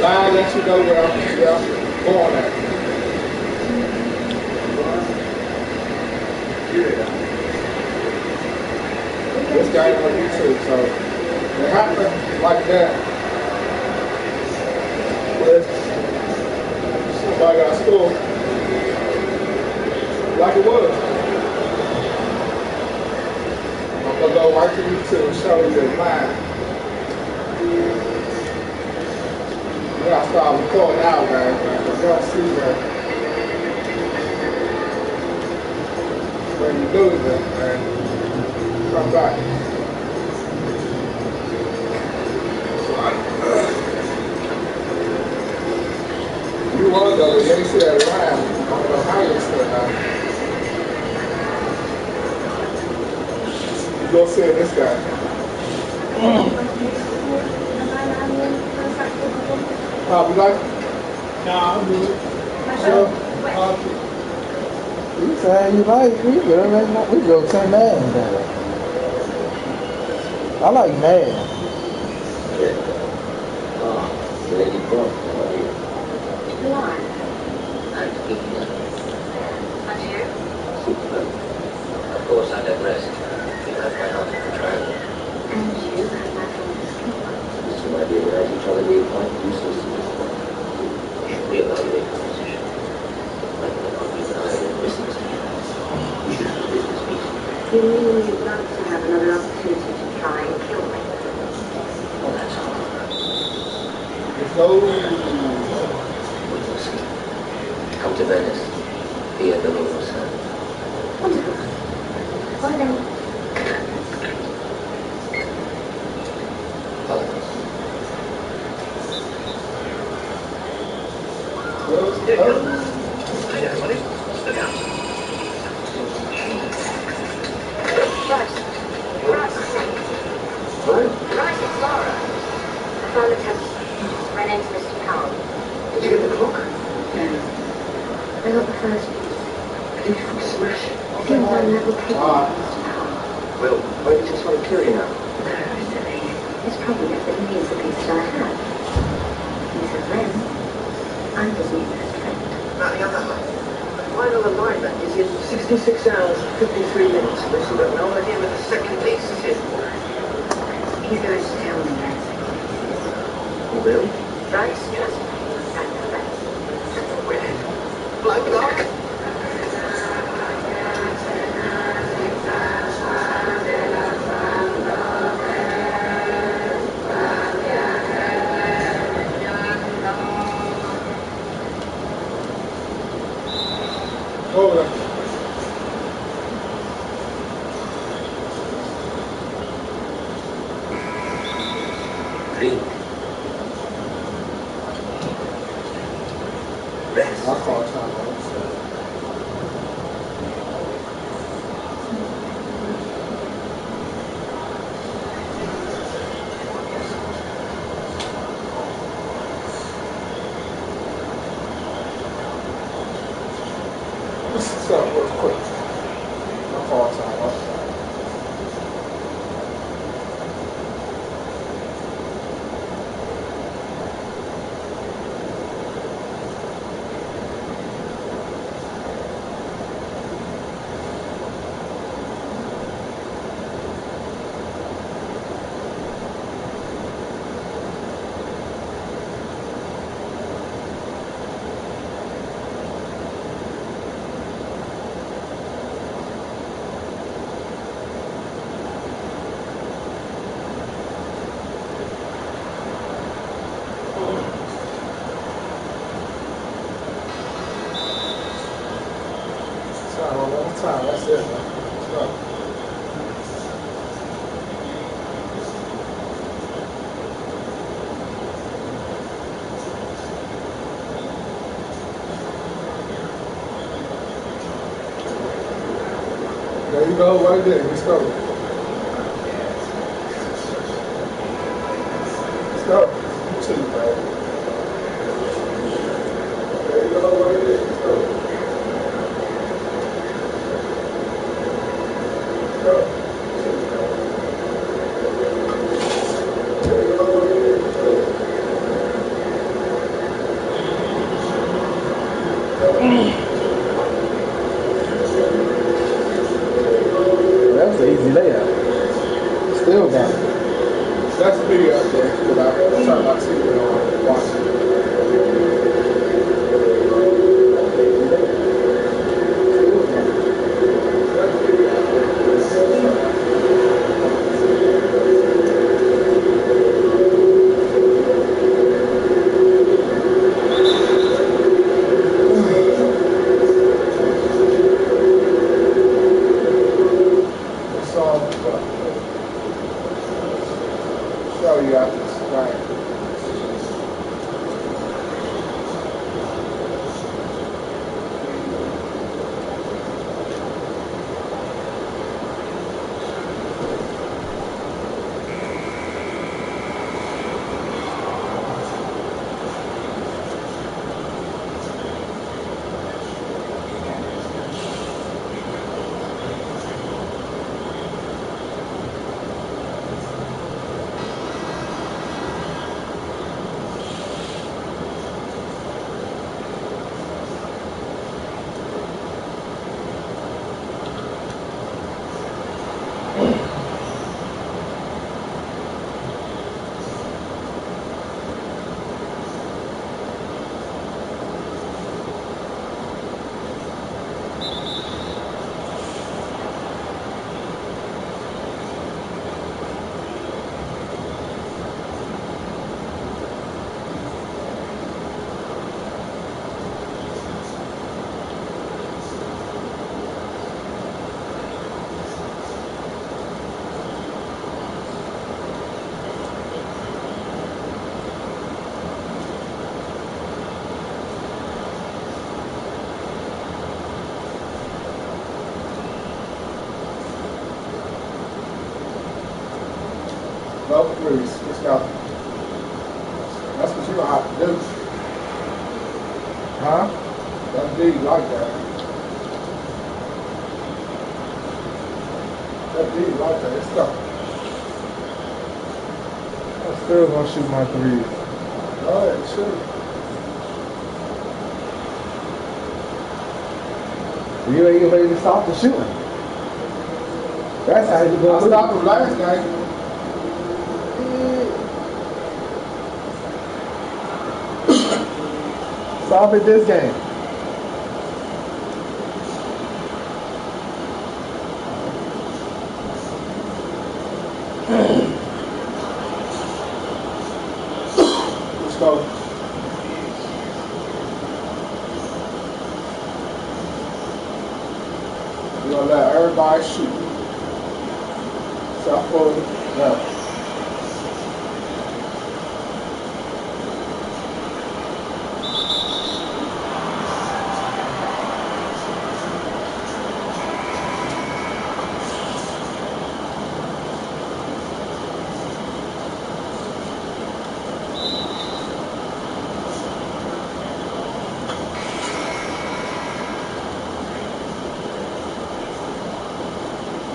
I'll let you know where I'm going at. This guy on YouTube, so it happened like that. With somebody got school, like it was. I'm gonna go right to YouTube and show you the line. Then I start recording out, guys, because y'all see that when you lose it, and come back. You want though, but you ain't see that line. I don't know how you see that line. You go see this guy. You like it? Nah, I'm good. Sure. You saying you like it? We good, man. We go same man. I like man. Lady Brock. Why? And India. And you? Superman. Of course, I digress. You have my heart in control. And you have my father's keeper. This is my dear, without each other being quite useless at this point. You should reevaluate your position. Like the company that I am in business together. You should have a business meeting. You mean you'd like to have another opportunity to try and kill me? Well, that's hard. Come to Venice. Here the Lord was served. Wonderful. Why then? Holocaust. Hey there, buddy. Look out. Right, it's Laura. I found the test. Ran into Mr. Powell. Did you get the clock? No. I got the first piece. Beautiful smash. Seems I'm level taking Mr. Powell. Well, why did you start clearing out? It's probably that he needs the piece that I have. He says then, I'm his new best friend. Now, the other half. The final alignment is in 66 hours and 53 minutes. We've still got no idea where the second piece is in. He's going to tell me where the second piece is. You will? Right? Yes. I know that. Where? Blow lock? Over. Drink. Rest. I'll call time. What's up real quick? I'll call time. One time, that's it, man. Let's go. There you go, right there. Let's go. Let's go. You too, man. There you go, right there. Let's go. That's the video up there. Because I turned my TV on and watched it. That's the video up there. So, show you after this, right? No, please. Just go. That's what you don't have to do. Huh? That's big like that. That's big like that. Let's go. I'm still gonna shoot my threes. Go ahead, shoot. You ain't ready to stop the shooting. That's how you I gonna stopped him last night. stop it this game. Let's go. We're gonna let everybody shoot. South forward, left.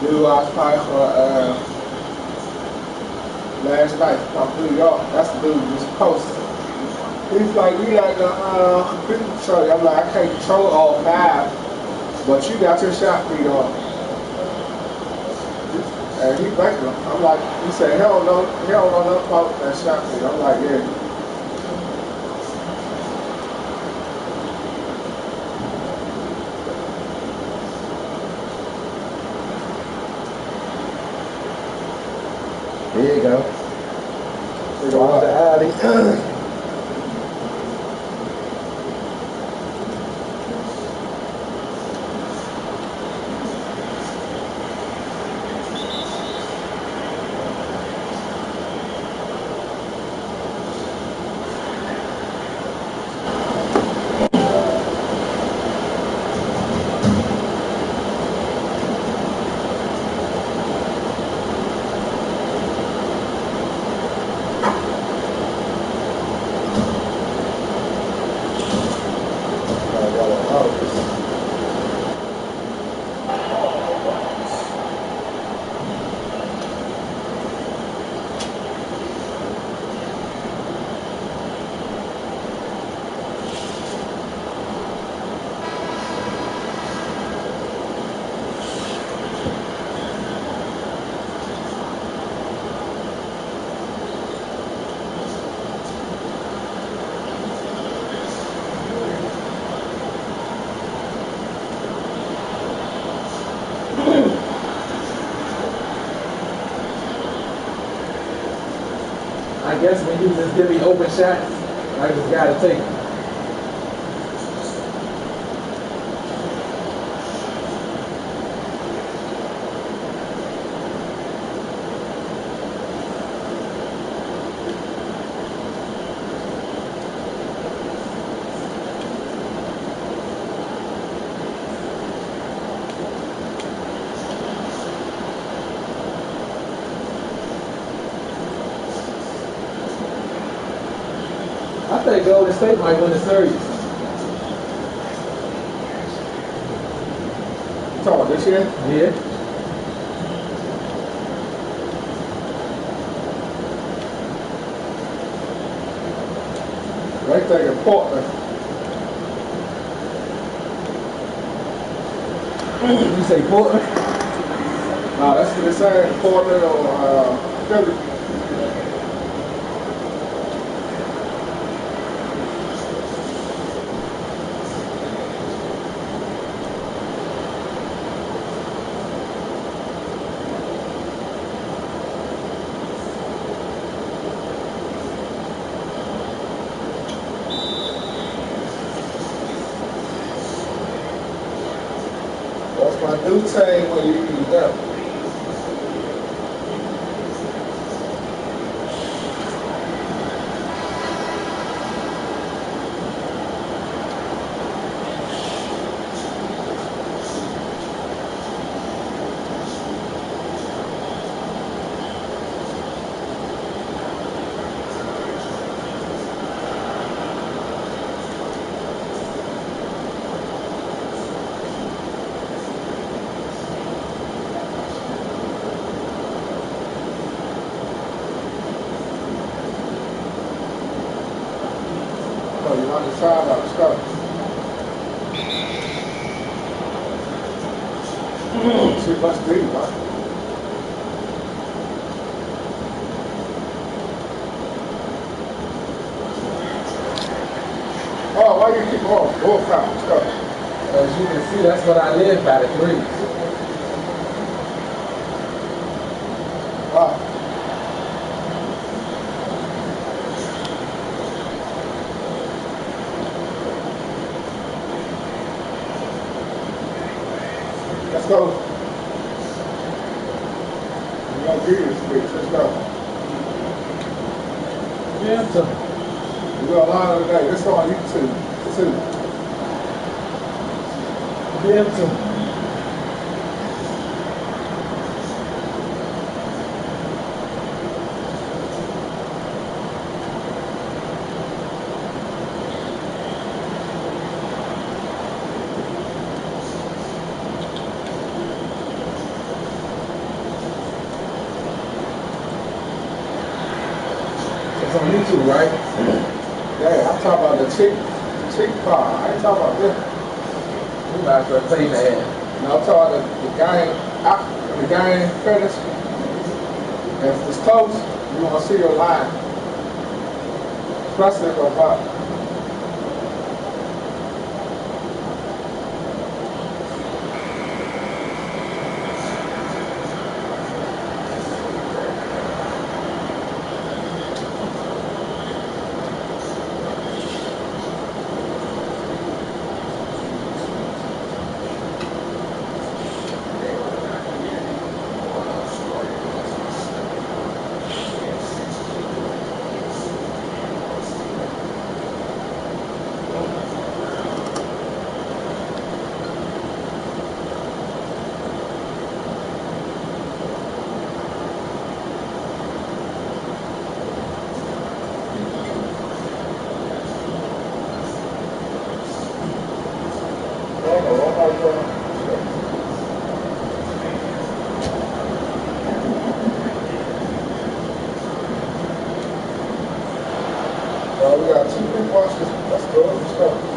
Dude, I was playing for last night from New York. That's the dude who just posted. He's like, we got the computer control. I'm like, I can't control all five, but you got your shot feed on. And he thanked him. I'm like, he said, hell no, nothing about that shot feed. I'm like, yeah. There you go. Watch the alley. I guess when you just give me open shots, I just gotta take them. I think Golden State might win the series. You talking about this year? Yeah. They thinking Portland. You say Portland? Nah, that's what they're saying. Portland or Philly. That's my new team when you use them. Oh, you want to try about the stuff. Too much deep, huh? Oh, why you keep on bull crap and stuff? As you can see, that's what I live by, the threes. Wow. Let's go. We're gonna do this, bitch. Let's go. Yeah, I'm telling you. We're gonna line today. Let's go on YouTube. Too. Yeah, I'm telling you. It's on YouTube, right? Yeah, I'm talking about the chick car. I ain't talking about this. We might as well play that. No, I'm talking about the game finish. If it's close, you want to see your line. Especially if I'm up. We got 2 big watches. Let's go. Let's go.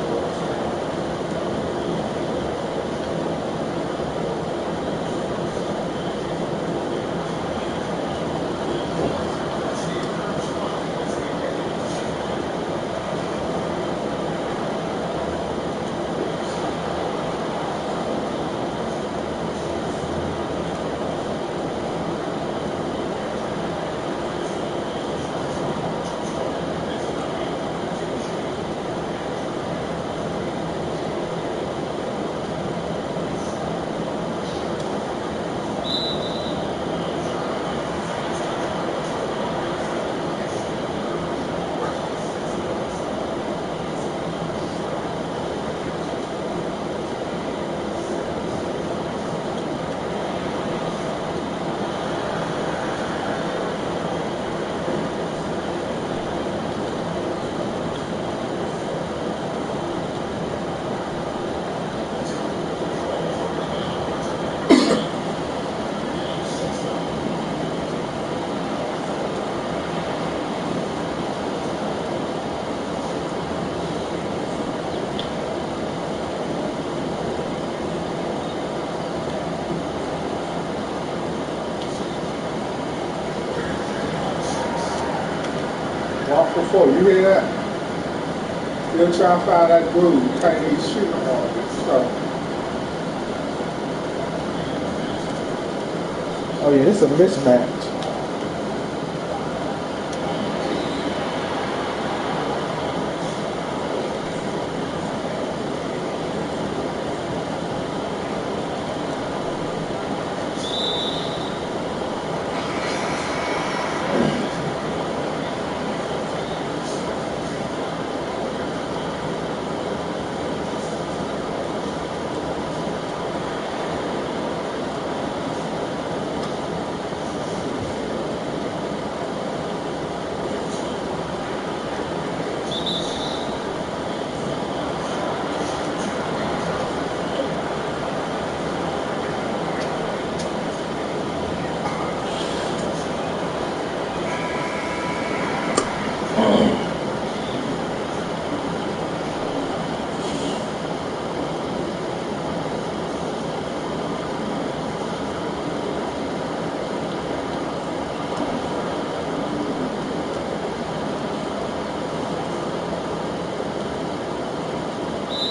Walk for 4. You hear that? Still trying to find that groove. You can't even shoot no more. So, Oh yeah, it's a mismatch.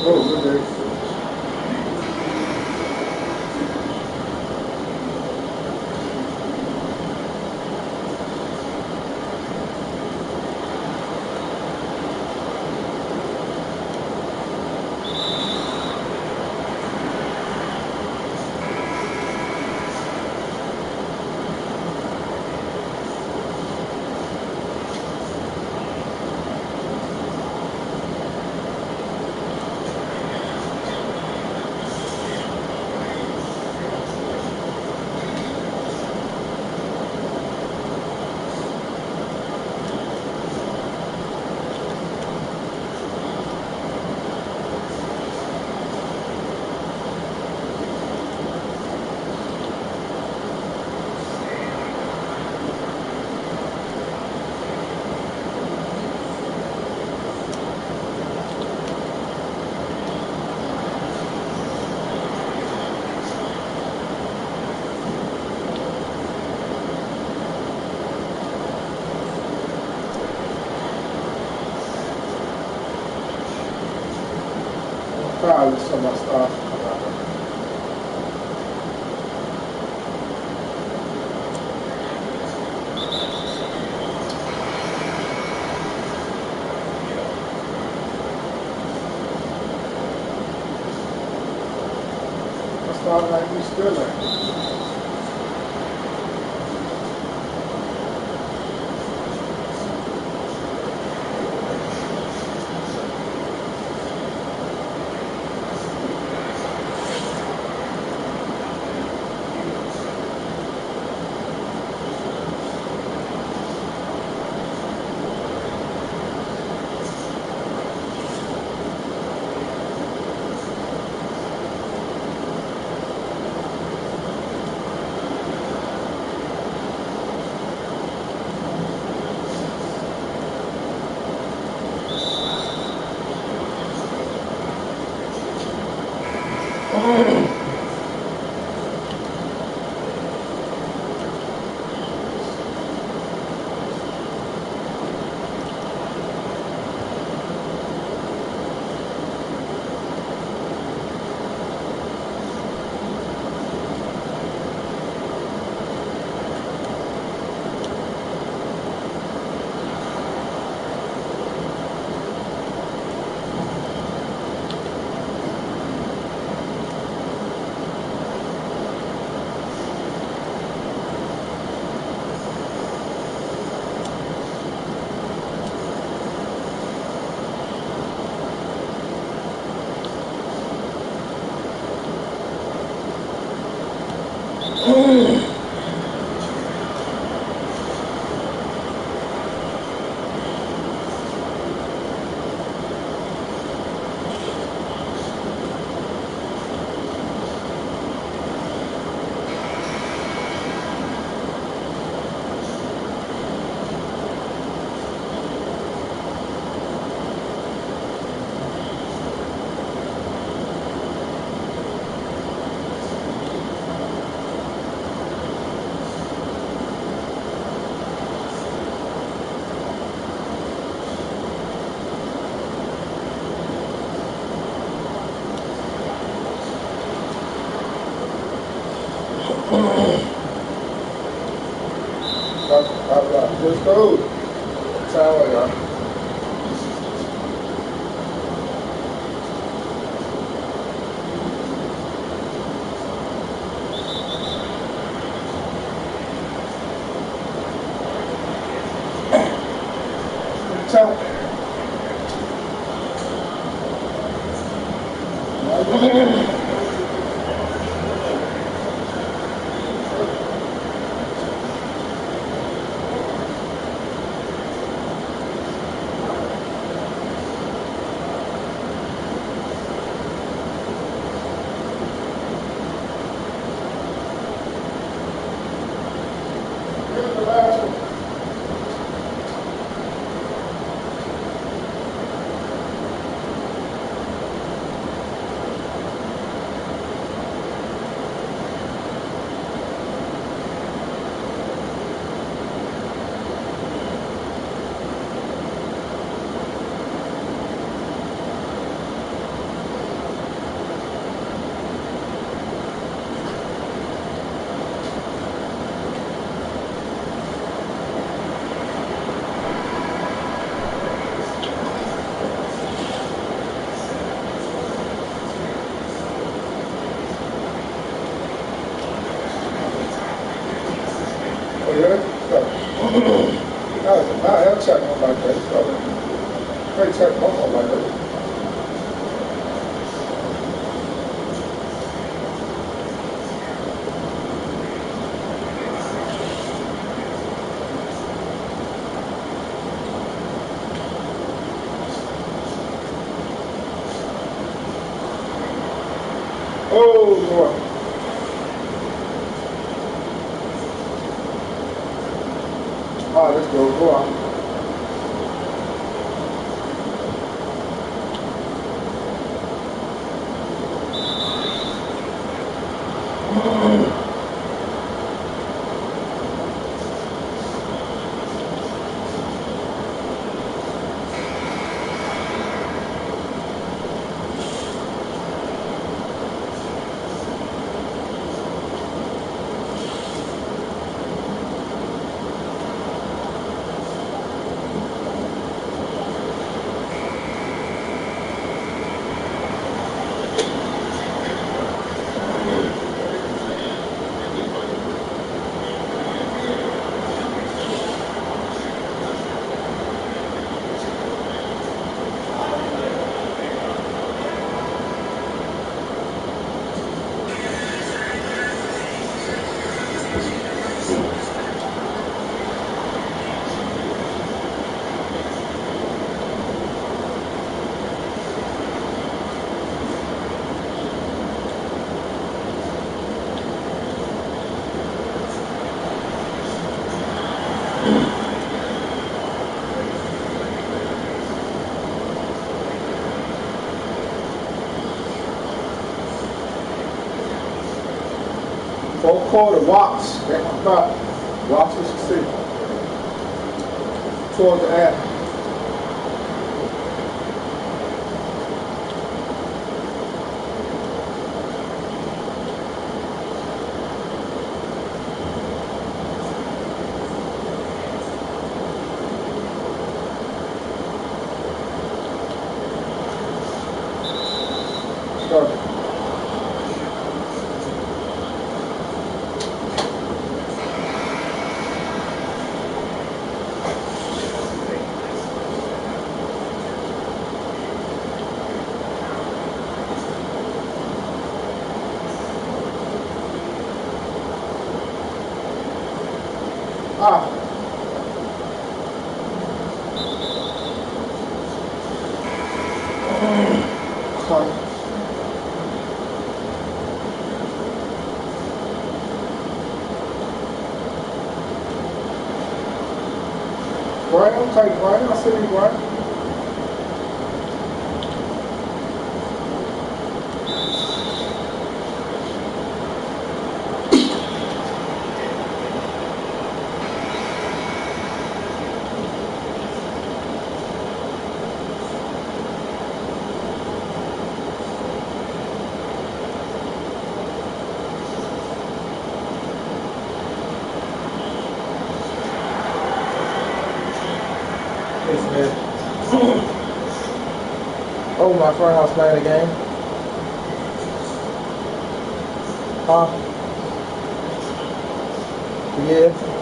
oh, good day. Probably some of my stuff come out. That's all like you still like. Food. Tell you. Tell. I'll check on my face. I'll check on my face. Oh, boy. Ah, let's go on. Four quarter watch. That's my thought. Watch what you see. Towards the air. Start. Ah. Sorry. Brian, type Brian, I see you, Brian. man. Oh, my friend house playing a game. Huh? Yeah.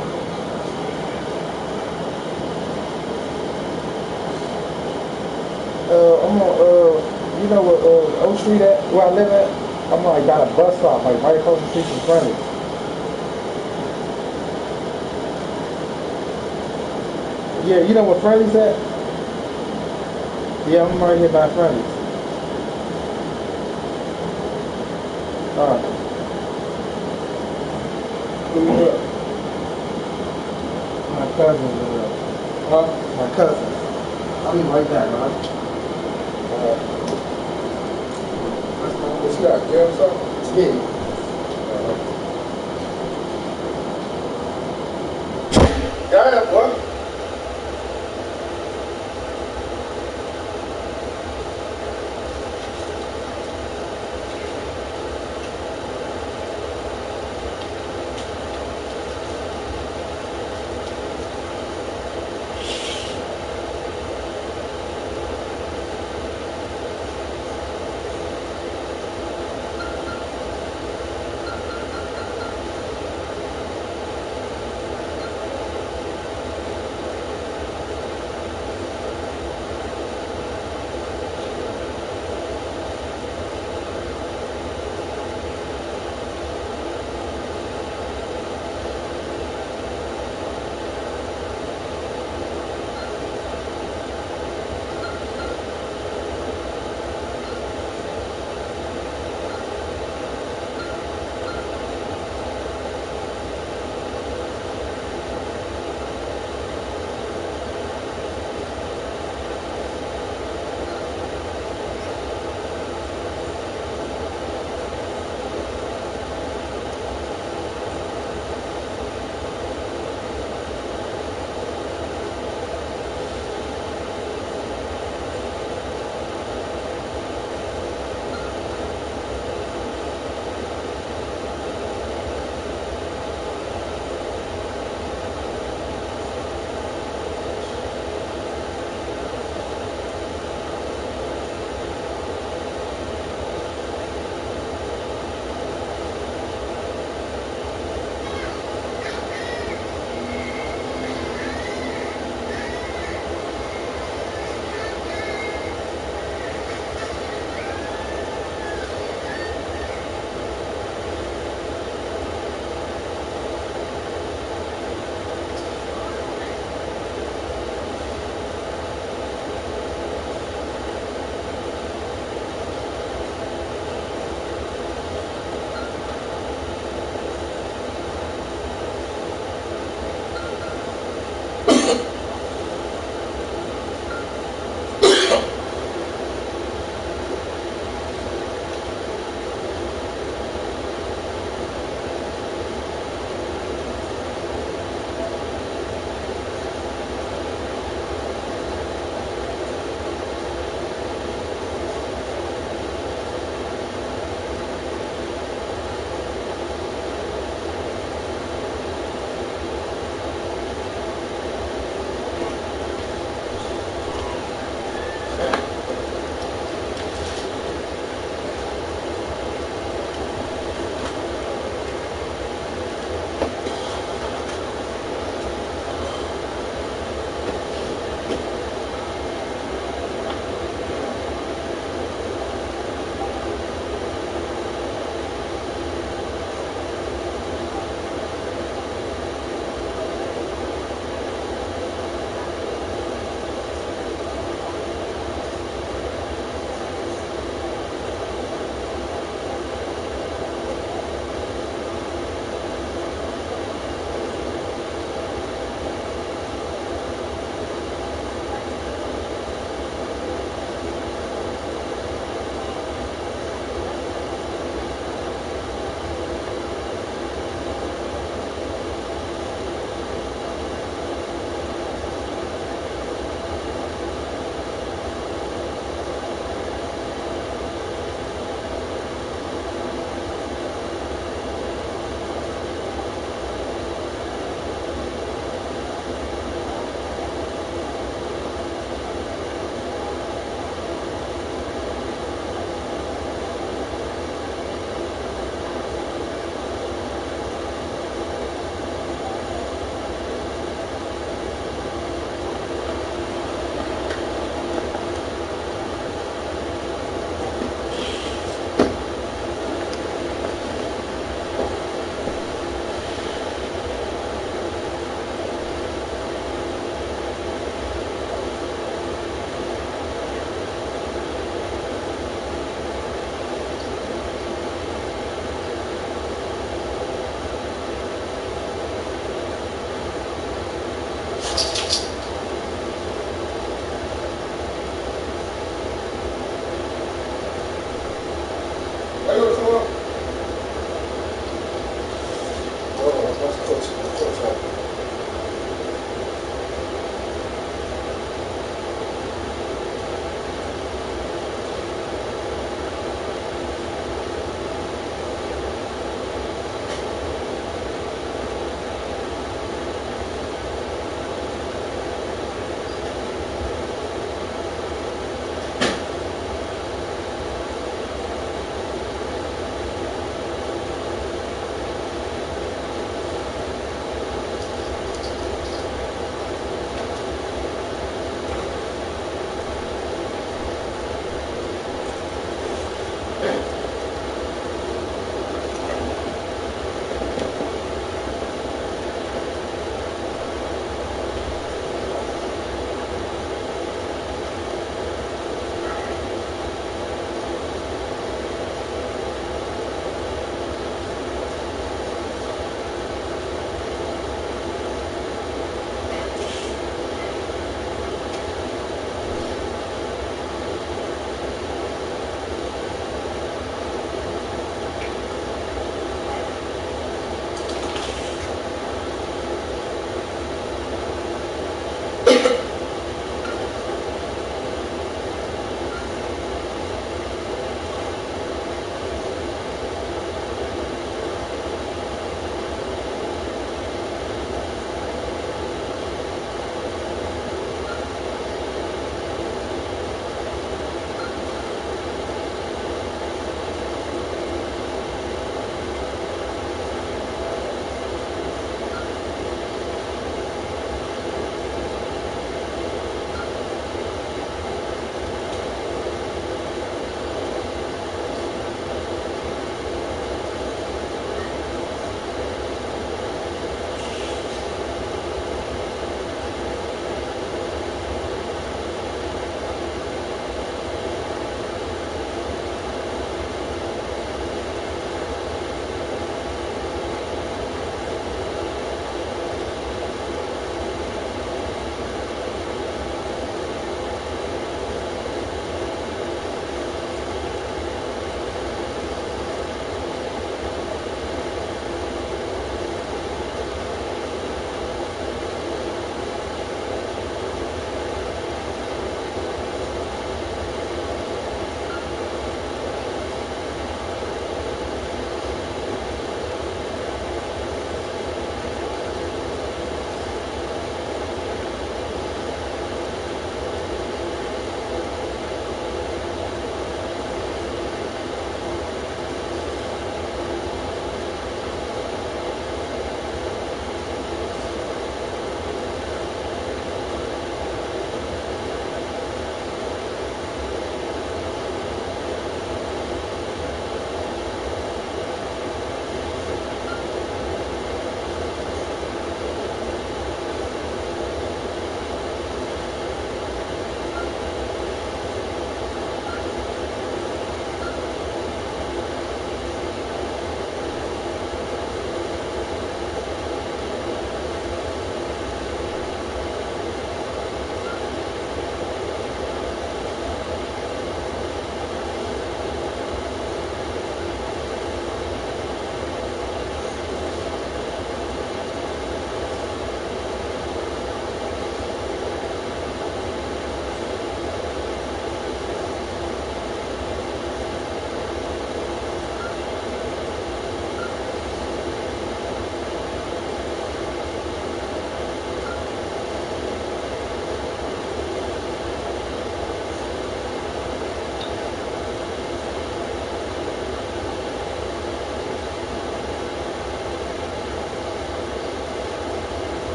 I'm on, you know what, O Street at, where I live at? I'm like, got a bus stop, like right across the street from Friendly's. Yeah, you know where Friendly's at? Yeah, I'm right here by Friendly's. Who you with? My cousin, Huh? my cousin. I'll be right back, man. What you got? Get him something? Yeah. Damn, what?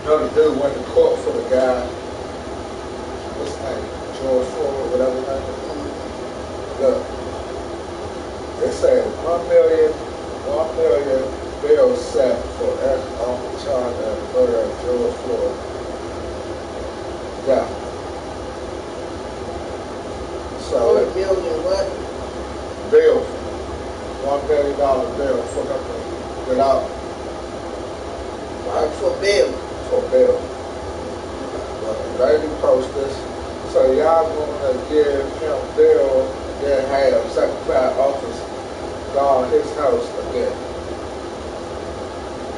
Another dude went to court for the guy, what's his name, George Floyd, whatever his name is. Look, they said 1 million bail set for on the charge of the murder of George Floyd. Yeah. So, 1 million what? bail, $1 million bail for them to get out. For bail. For bail. Lady posters. So y'all gonna give him bail and then have Secretary of Office guard his house again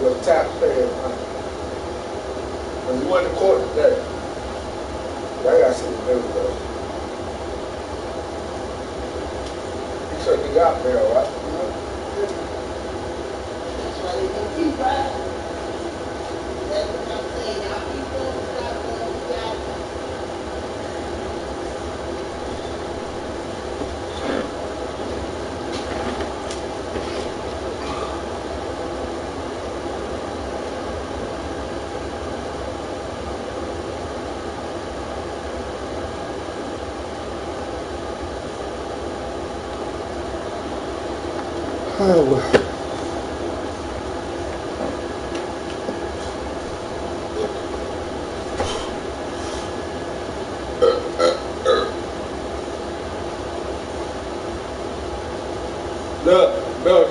with taxpayer money. When he went to court today, I got some news though. He said he got bail, right? That's why they gonna keep riding. That's what I'm saying. Y'all keep doing stuff that we got. Oh. Look, Bill,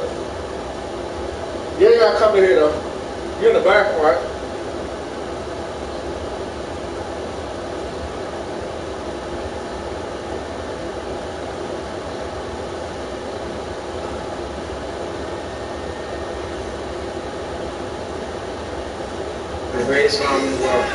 you ain't gotta come in here though. You're in the bathroom, right? The greatest mom in the world.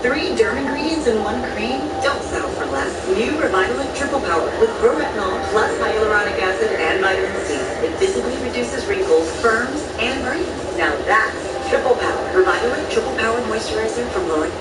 3 derm ingredients in 1 cream? Don't settle for less. New Revitalic Triple Power with proretinol plus hyaluronic acid and vitamin C. It visibly reduces wrinkles, firms, and brightens. Now that's Triple Power. Revitalic Triple Power Moisturizer from L'Oreal.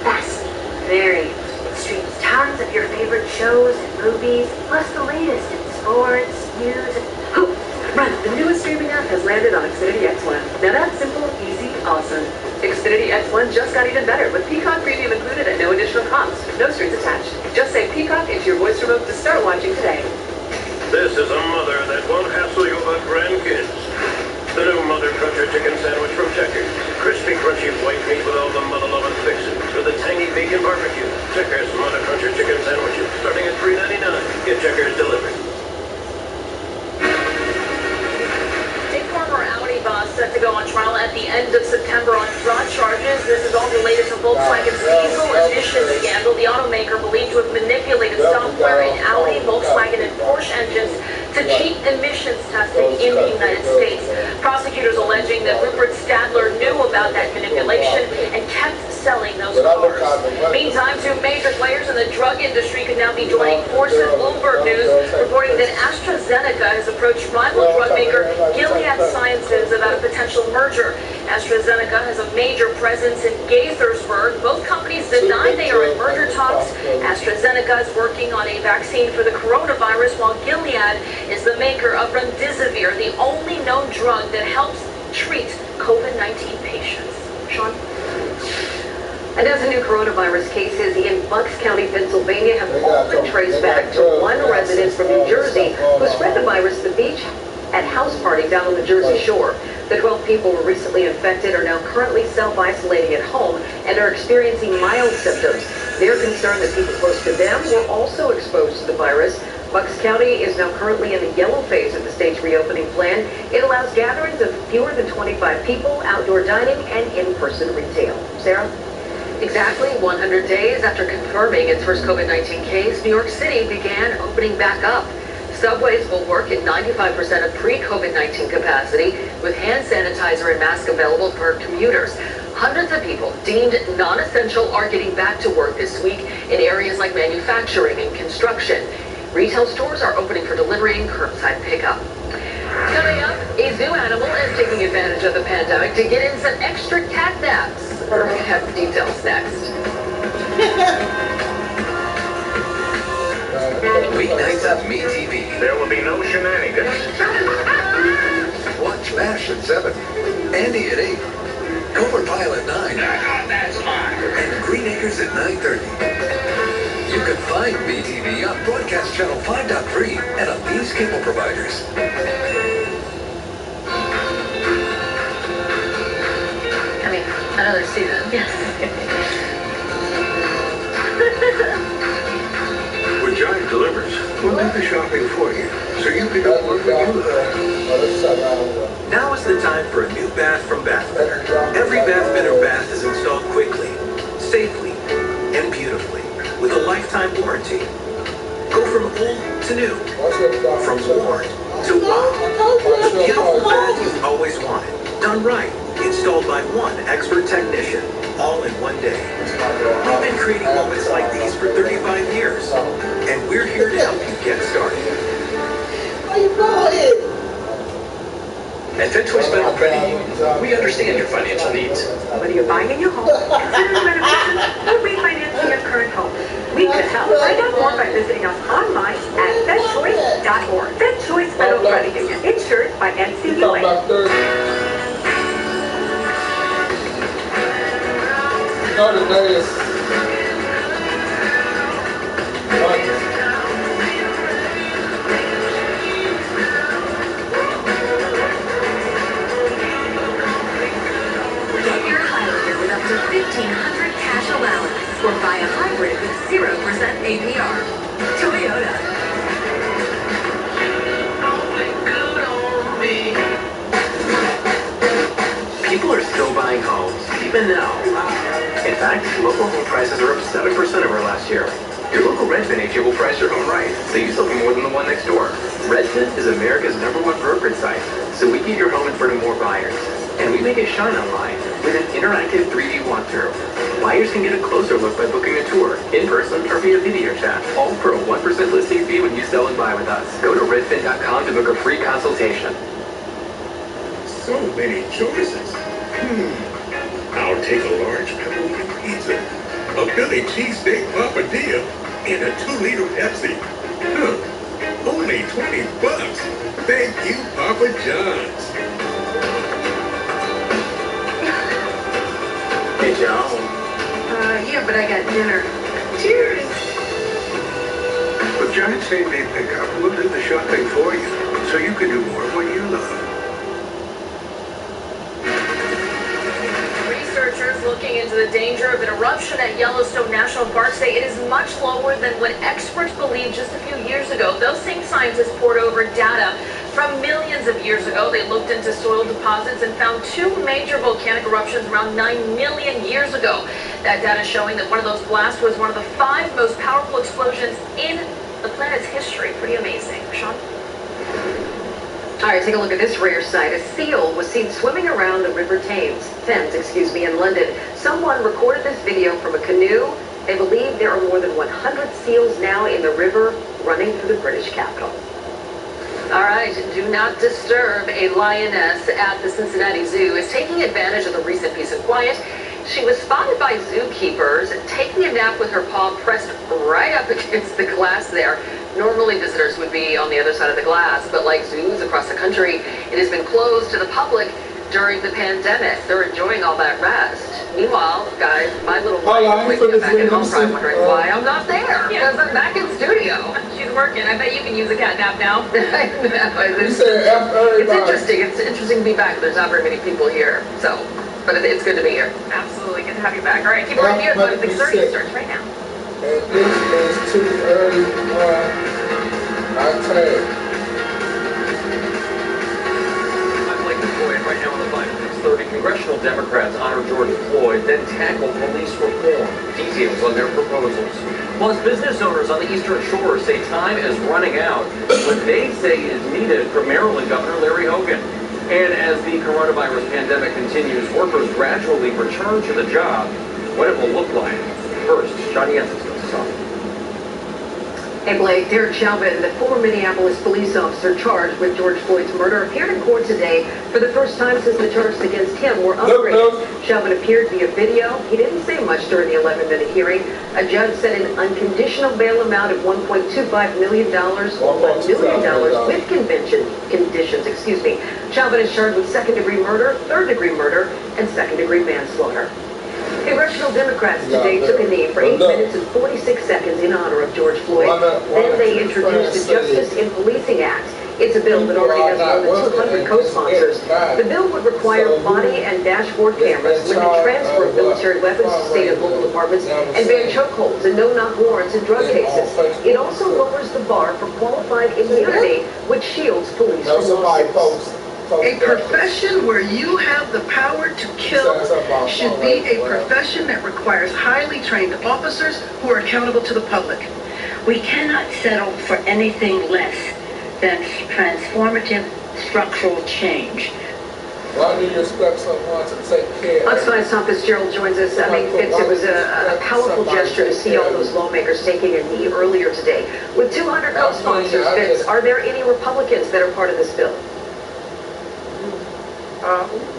Fast, very extreme. Tons of your favorite shows and movies, plus the latest in sports, news, and who? Right, the newest streaming app has landed on Xfinity X1. Now that's simple, easy, awesome. Xfinity X1 just got even better with Peacock Premium included at no additional cost. No strings attached. Just say Peacock into your voice remote to start watching today. This is a mother that won't hassle you about grandkids. The new Mother Cruncher Chicken Sandwich from Checkers. Crispy, crunchy white meat with all the mother-loving fixings. With a tangy bacon barbecue. Checkers Mother Cruncher Chicken Sandwiches. Starting at $3.99. Get Checkers delivered. Former Audi boss set to go on trial at the end of September on fraud charges. This is all related to Volkswagen's diesel emissions scandal. The automaker believed to have manipulated software in Audi, Volkswagen, and Porsche engines to cheat emissions testing in the United States. Prosecutors alleging that Rupert Stadler knew about that manipulation and kept selling those cars. Meantime, 2 major players in the drug industry could now be joining forces. Bloomberg News reporting that AstraZeneca has approached rival drug maker Gilead Sciences about a potential merger. AstraZeneca has a major presence in Gaithersburg. Both companies deny they are in merger talks. AstraZeneca is working on a vaccine for the coronavirus, while Gilead is the maker of remdesivir, the only known drug that helps treat COVID-19 patients. Sean? A dozen new coronavirus cases in Bucks County, Pennsylvania have all been traced back to one resident from New Jersey who spread the virus to the beach at house party down on the Jersey Shore. The 12 people were recently infected are now currently self-isolating at home and are experiencing mild symptoms. They're concerned that people close to them were also exposed to the virus. Bucks County is now currently in the yellow phase of the state's reopening plan. It allows gatherings of fewer than 25 people, outdoor dining, and in-person retail. Sarah? Exactly 100 days after confirming its first COVID-19 case, New York City began opening back up. Subways will work at 95% of pre-COVID-19 capacity, with hand sanitizer and mask available for commuters. Hundreds of people deemed non-essential are getting back to work this week in areas like manufacturing and construction. Retail stores are opening for delivery and curbside pickup. Coming up, a zoo animal is taking advantage of the pandemic to get in some extra cat naps. We're going to have the details next. Weeknights at MeTV. There will be no shenanigans. Watch Ash at 7, Andy at 8, Cobra Pile at 9, that's mine, and Green Acres at 9:30. You can find BTV on Broadcast Channel 5.3 and on these cable providers. I mean, another season. Yes. When Giant delivers, we'll do the shopping for you, so you can do what you love. Now is the time for a new bath from Bathfitter. Every Bathfitter bath is installed quickly, safely, and beautifully, with a lifetime warranty. Go from old to new, from worn to wow. The beautiful bath you've always wanted, done right, installed by one expert technician, all in one day. We've been creating moments like these for 35 years, and we're here to help you get started. Where you going? At Fentoy's Metal Credit Union, we understand your financial needs. Whether you're buying a new home, considering renovation, or refinancing your current home, we can help. Find out more by visiting us online at FedChoice.org. FedChoice Federal Credit Union, insured by NCUA. Today is Get your Highlander with up to $1,500 cash allowance, or buy a hybrid with 0% APR. Toyota. People are still buying homes, even now. In fact, local home prices are up 7% over last year. Your local Redfin agent will price your home right, so you still pay more than the one next door. Redfin is America's #1 brokerage site, so we get your home in front of more buyers. And we make it shine online with an interactive 3D walkthrough. Buyers can get a closer look by booking a tour, in person or via video chat, all for a 1% listing fee when you sell and buy with us. Go to redfin.com to book a free consultation. So many choices. I'll take a large pepperoni pizza, a Philly cheesesteak papadilla, and a 2-liter Pepsi. Only $20. Thank you, Papa John's. Hey, John. Yeah, but I got dinner. Cheers. With Giant Same Day Pickup, we'll do the shopping for you, so you can do more of what you love. Researchers looking into the danger of an eruption at Yellowstone National Park say it is much lower than what experts believed just a few years ago. Those same scientists poured over data from millions of years ago. They looked into soil deposits and found 2 major volcanic eruptions around 9 million years ago. That data showing that one of those blasts was one of the 5 most powerful explosions in the planet's history. Pretty amazing. Sean? All right, take a look at this rare sight. A seal was seen swimming around the River Thames, in London. Someone recorded this video from a canoe. They believe there are more than 100 seals now in the river running through the British capital. All right, do not disturb. A lioness at the Cincinnati Zoo is taking advantage of the recent peace and quiet. She was spotted by zookeepers taking a nap with her paw pressed right up against the glass there. Normally visitors would be on the other side of the glass, but like zoos across the country, it has been closed to the public during the pandemic. They're enjoying all that rest. Meanwhile, guys, my little wife is waking up back at home probably wondering why I'm not there, because I'm back in studio. She's working. I bet you can use a cat nap now. I know. It's interesting. It's interesting to be back. There's not very many people here, so, but it's good to be here. Absolutely. Good to have you back. All right, keep it right here. 6:30 starts right now. And this is too early on I tell you. I'm Blake Floyd right now on the 5:30. Congressional Democrats honor George Floyd, then tackle police reform. Details on their proposals. Plus, business owners on the Eastern Shore say time is running out. What they say is needed from Maryland Governor Larry Hogan. And as the coronavirus pandemic continues, workers gradually return to the job. What it will look like. First, Johnny Evans. Hey Blake, Derek Chauvin, the former Minneapolis police officer charged with George Floyd's murder, appeared in court today for the first time since the charges against him were upgraded. Chauvin appeared via video. He didn't say much during the 11-minute hearing. A judge set an unconditional bail amount of $1.25 million or $1 million with conditions. Chauvin is charged with second-degree murder, third-degree murder, and second-degree manslaughter. Congressional Democrats today took a knee for 8 minutes and 46 seconds in honor of George Floyd. Then they introduced the Justice in Policing Act. It's a bill that already has more than 200 co-sponsors. The bill would require body and dashboard cameras, limit transfer of military weapons to state and local departments, and ban chokeholds and no-knock warrants in drug cases. It also lowers the bar for qualified immunity, which shields police from lawsuits. A profession where you have the power to kill should be a profession that requires highly trained officers who are accountable to the public. We cannot settle for anything less than transformative structural change. Why do you expect someone to take care? Fox 5's Tom Fitzgerald joins us. I mean, Fitz, it was a powerful gesture to see all those lawmakers taking a knee earlier today. With 200 co-sponsors, Fitz, are there any Republicans that are part of this bill?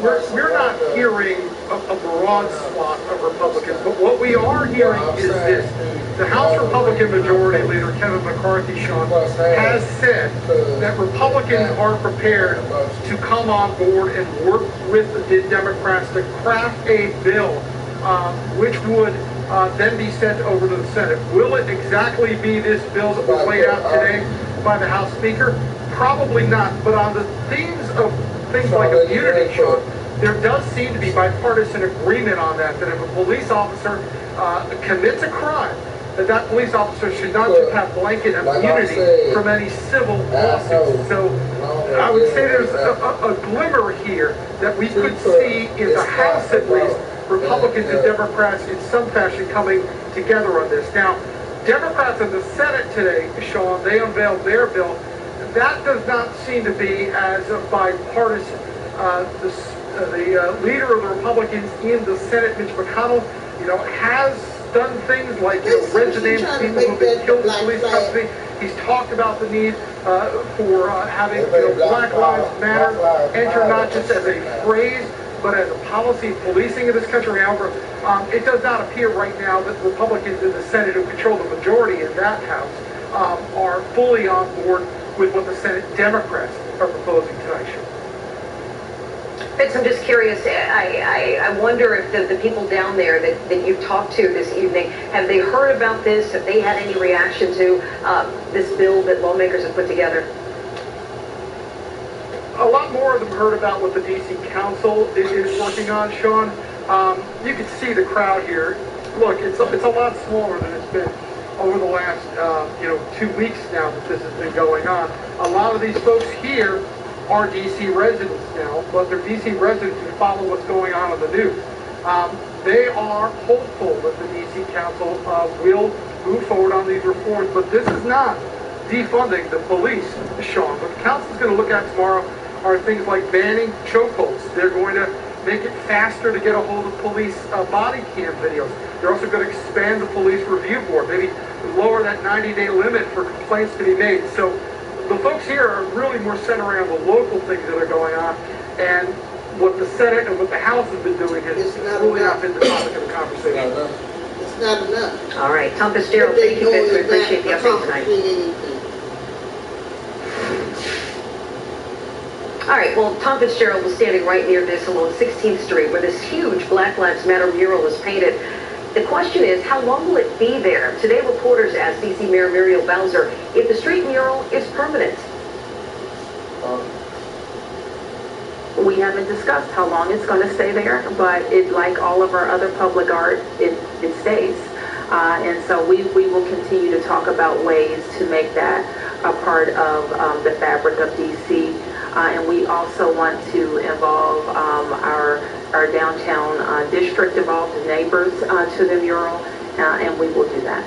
We're not hearing a broad swath of Republicans, but what we are hearing is this. The House Republican Majority Leader Kevin McCarthy, Sean, has said that Republicans are prepared to come on board and work with the Democrats to craft a bill which would then be sent over to the Senate. Will it exactly be this bill that was laid out today by the House Speaker? Probably not, but on the themes of things like immunity, Sean, there does seem to be bipartisan agreement on that if a police officer commits a crime, that police officer should not just have blanket immunity from any civil lawsuits. So I would say there's a glimmer here that we could see in the House at least, Republicans and Democrats in some fashion coming together on this. Now, Democrats in the Senate today, Sean, they unveiled their bill. That does not seem to be as bipartisan. The leader of the Republicans in the Senate, Mitch McConnell, has done things like resume people who've been killed in police custody. He's talked about the need for having Black Lives Matter enter not just as a phrase, but as a policy of policing in this country. However, it does not appear right now that Republicans in the Senate who control the majority in that House are fully on board with what the Senate Democrats are proposing tonight. Fitz, I'm just curious, I wonder if the people down there that you've talked to this evening, have they heard about this? Have they had any reaction to this bill that lawmakers have put together? A lot more of them heard about what the D.C. Council is working on, Sean. You can see the crowd here. Look, it's a lot smaller than it's been over the last 2 weeks now that this has been going on. A lot of these folks here are D.C. residents now, but they're D.C. residents who follow what's going on in the news. They are hopeful that the D.C. Council will move forward on these reforms, but this is not defunding the police, Sean. What the council is going to look at tomorrow are things like banning chokeholds. They're going to make it faster to get a hold of police body cam videos. They're also going to expand the police review board, maybe lower that 90-day limit for complaints to be made. So the folks here are really more centered around the local things that are going on, and what the Senate and what the House has been doing has really not been the topic of the conversation. It's not enough. All right, Tom Fitzgerald, thank you, Fitz. We appreciate the update tonight. All right, well, Tom Fitzgerald was standing right near this along 16th Street where this huge Black Lives Matter mural is painted. The question is, how long will it be there? Today, reporters asked D.C. Mayor Muriel Bowser if the street mural is permanent. We haven't discussed how long it's going to stay there, but like all of our other public art, it stays. And so we will continue to talk about ways to make that a part of the fabric of D.C. And we also want to involve our downtown district, involved the neighbors to the mural, and we will do that.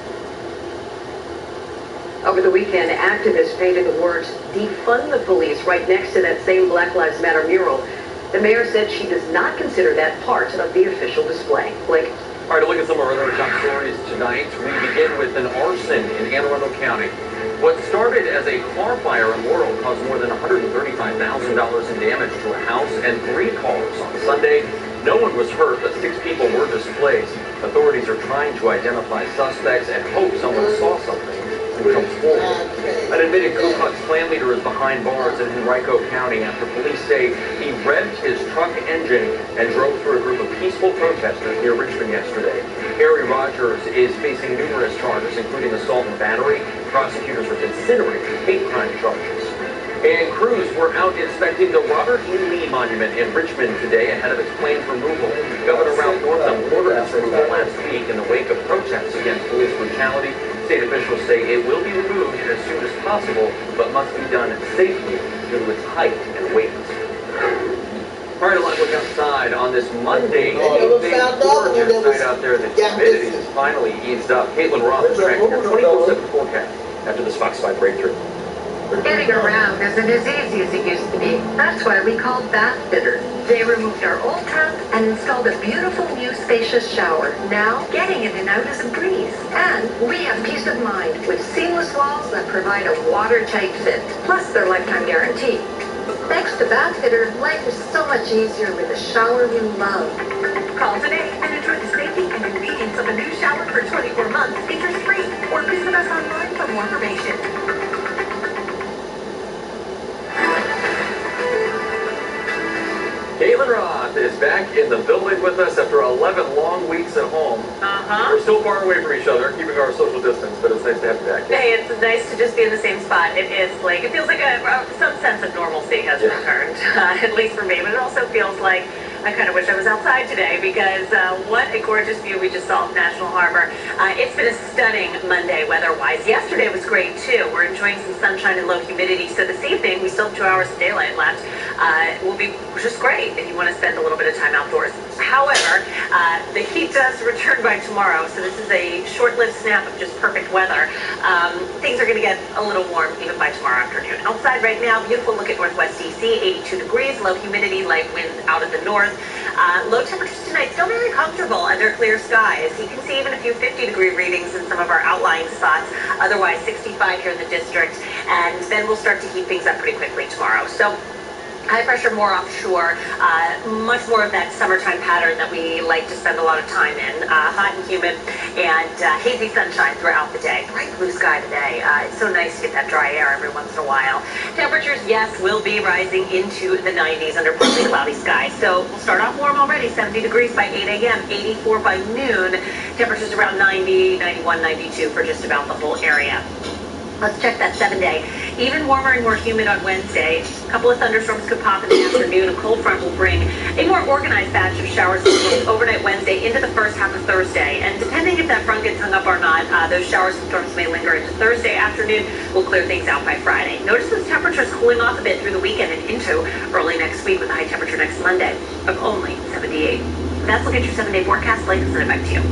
Over the weekend, activists painted the words, "Defund the police," right next to that same Black Lives Matter mural. The mayor said she does not consider that part of the official display. Blake? All right, to look at some of our other top stories tonight, we begin with an arson in Anne Arundel County. What started as a car fire in Laurel caused more than $135,000 in damage to a house and 3 cars on Sunday. No one was hurt, but 6 people were displaced. Authorities are trying to identify suspects and hope someone saw something and comes forward. An admitted Ku Klux Klan leader is behind bars in Henrico County after police say he revved his truck engine and drove through a group of peaceful protesters near Richmond yesterday. Harry Rogers is facing numerous charges, including assault and battery. Prosecutors are considering hate crime charges. And crews were out inspecting the Robert E. Lee Monument in Richmond today ahead of its planned removal. Governor Ralph Northam ordered its removal last week in the wake of protests against police brutality. State officials say it will be removed as soon as possible, but must be done safely due to its height and weight. All right, let's look outside on this Monday. Gorgeous night out there. The humidity has finally eased up. Caitlin Roth is tracking your 24/7 forecast after this Fox 5 breakthrough. Getting around isn't as easy as it used to be. That's why we called Bath Fitter. They removed our old truck and installed a beautiful new spacious shower. Now, getting in and out is a breeze. And we have peace of mind with seamless walls that provide a watertight fit. Plus their lifetime guarantee. Thanks to Bath Fitter, life is so much easier with a shower you love. Call today and enjoy the safety and convenience of a new shower for 24 months, interest-free. Or visit us online for more information. Caitlin Roth is back in the building with us after 11 long weeks at home. We're still far away from each other, keeping our social distance, but it's nice to have you back. Hey, it's nice to just be in the same spot. It feels like some sense of normalcy has returned, at least for me, but it also feels like I kind of wish I was outside today because what a gorgeous view we just saw of National Harbor. It's been a stunning Monday weather-wise. Yesterday was great, too. We're enjoying some sunshine and low humidity. So this evening, we still have 2 hours of daylight left. Will be just great if you want to spend a little bit of time outdoors. However, the heat does return by tomorrow, so this is a short-lived snap of just perfect weather. Things are going to get a little warm even by tomorrow afternoon. Outside right now, beautiful look at Northwest DC, 82 degrees, low humidity, light winds out of the north. Low temperatures tonight, still very comfortable under clear skies. You can see even a few 50-degree readings in some of our outlying spots. Otherwise, 65 here in the district, and then we'll start to heat things up pretty quickly tomorrow. So high pressure more offshore, much more of that summertime pattern that we like to spend a lot of time in. Hot and humid and hazy sunshine throughout the day. Bright blue sky today. It's so nice to get that dry air every once in a while. Temperatures, yes, will be rising into the 90s under partly cloudy skies. So we'll start off warm already, 70 degrees by 8 a.m., 84 by noon. Temperatures around 90, 91, 92 for just about the whole area. Let's check that 7-day. Even warmer and more humid on Wednesday. A couple of thunderstorms could pop in the afternoon. A cold front will bring a more organized batch of showers overnight Wednesday into the first half of Thursday. And depending if that front gets hung up or not, those showers and storms may linger into Thursday afternoon. We'll clear things out by Friday. Notice those temperatures cooling off a bit through the weekend and into early next week with a high temperature next Monday of only 78. That's look at your 7-day forecast. Blake, I'll send it back to you.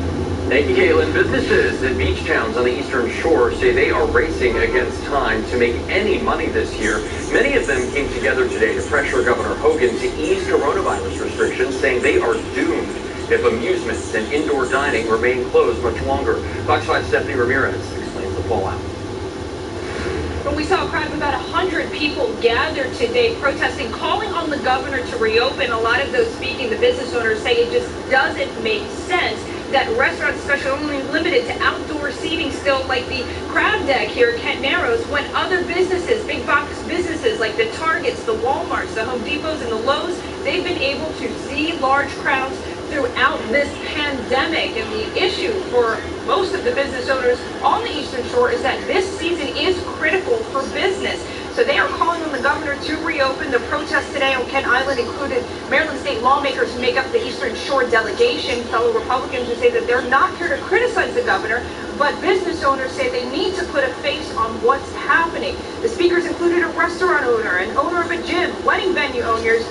Thank you, Caitlin. Businesses in beach towns on the eastern shore say they are racing against time to make any money this year. Many of them came together today to pressure Governor Hogan to ease coronavirus restrictions, saying they are doomed if amusements and indoor dining remain closed much longer. Fox 5 Stephanie Ramirez explains the fallout. But we saw a crowd of about 100 people gathered today protesting, calling on the governor to reopen. A lot of those speaking, the business owners say it just doesn't make sense that restaurants, especially only limited to outdoor seating still, like the Crab Deck here at Kent Narrows, when other businesses, big box businesses like the Targets, the Walmarts, the Home Depots, and the Lowe's, they've been able to see large crowds throughout this pandemic. And the issue for most of the business owners on the Eastern Shore is that this season is critical for business. So they are calling on the governor to reopen. The protest today on Kent Island included Maryland state lawmakers who make up the Eastern Shore delegation, fellow Republicans who say that they're not here to criticize the governor, but business owners say they need to put a face on what's happening. The speakers included a restaurant owner, an owner of a gym, wedding venue owners,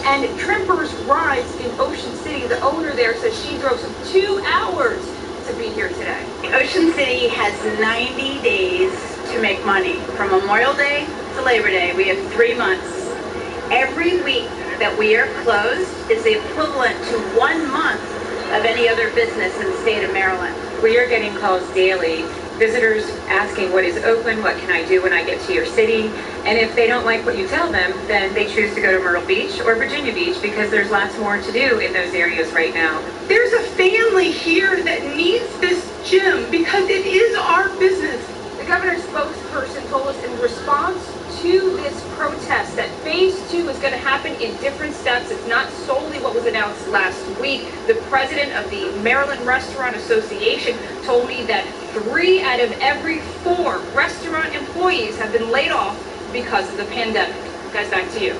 and Trimpers Rides in Ocean City. The owner there says she drove some 2 hours to be here today. Ocean City has 90 days to make money. From Memorial Day to Labor Day, we have 3 months. Every week that we are closed is the equivalent to 1 month of any other business in the state of Maryland. We are getting calls daily. Visitors asking what is open, what can I do when I get to your city, and if they don't like what you tell them, then they choose to go to Myrtle Beach or Virginia Beach because there's lots more to do in those areas right now. There's a family here that needs this gym because it is our business. The governor's spokesperson told us in response to this protest that phase 2 is going to happen in different steps. It's not solely what was announced last week. The president of the Maryland Restaurant Association told me that 3 out of every 4 restaurant employees have been laid off because of the pandemic. Guys, back to you.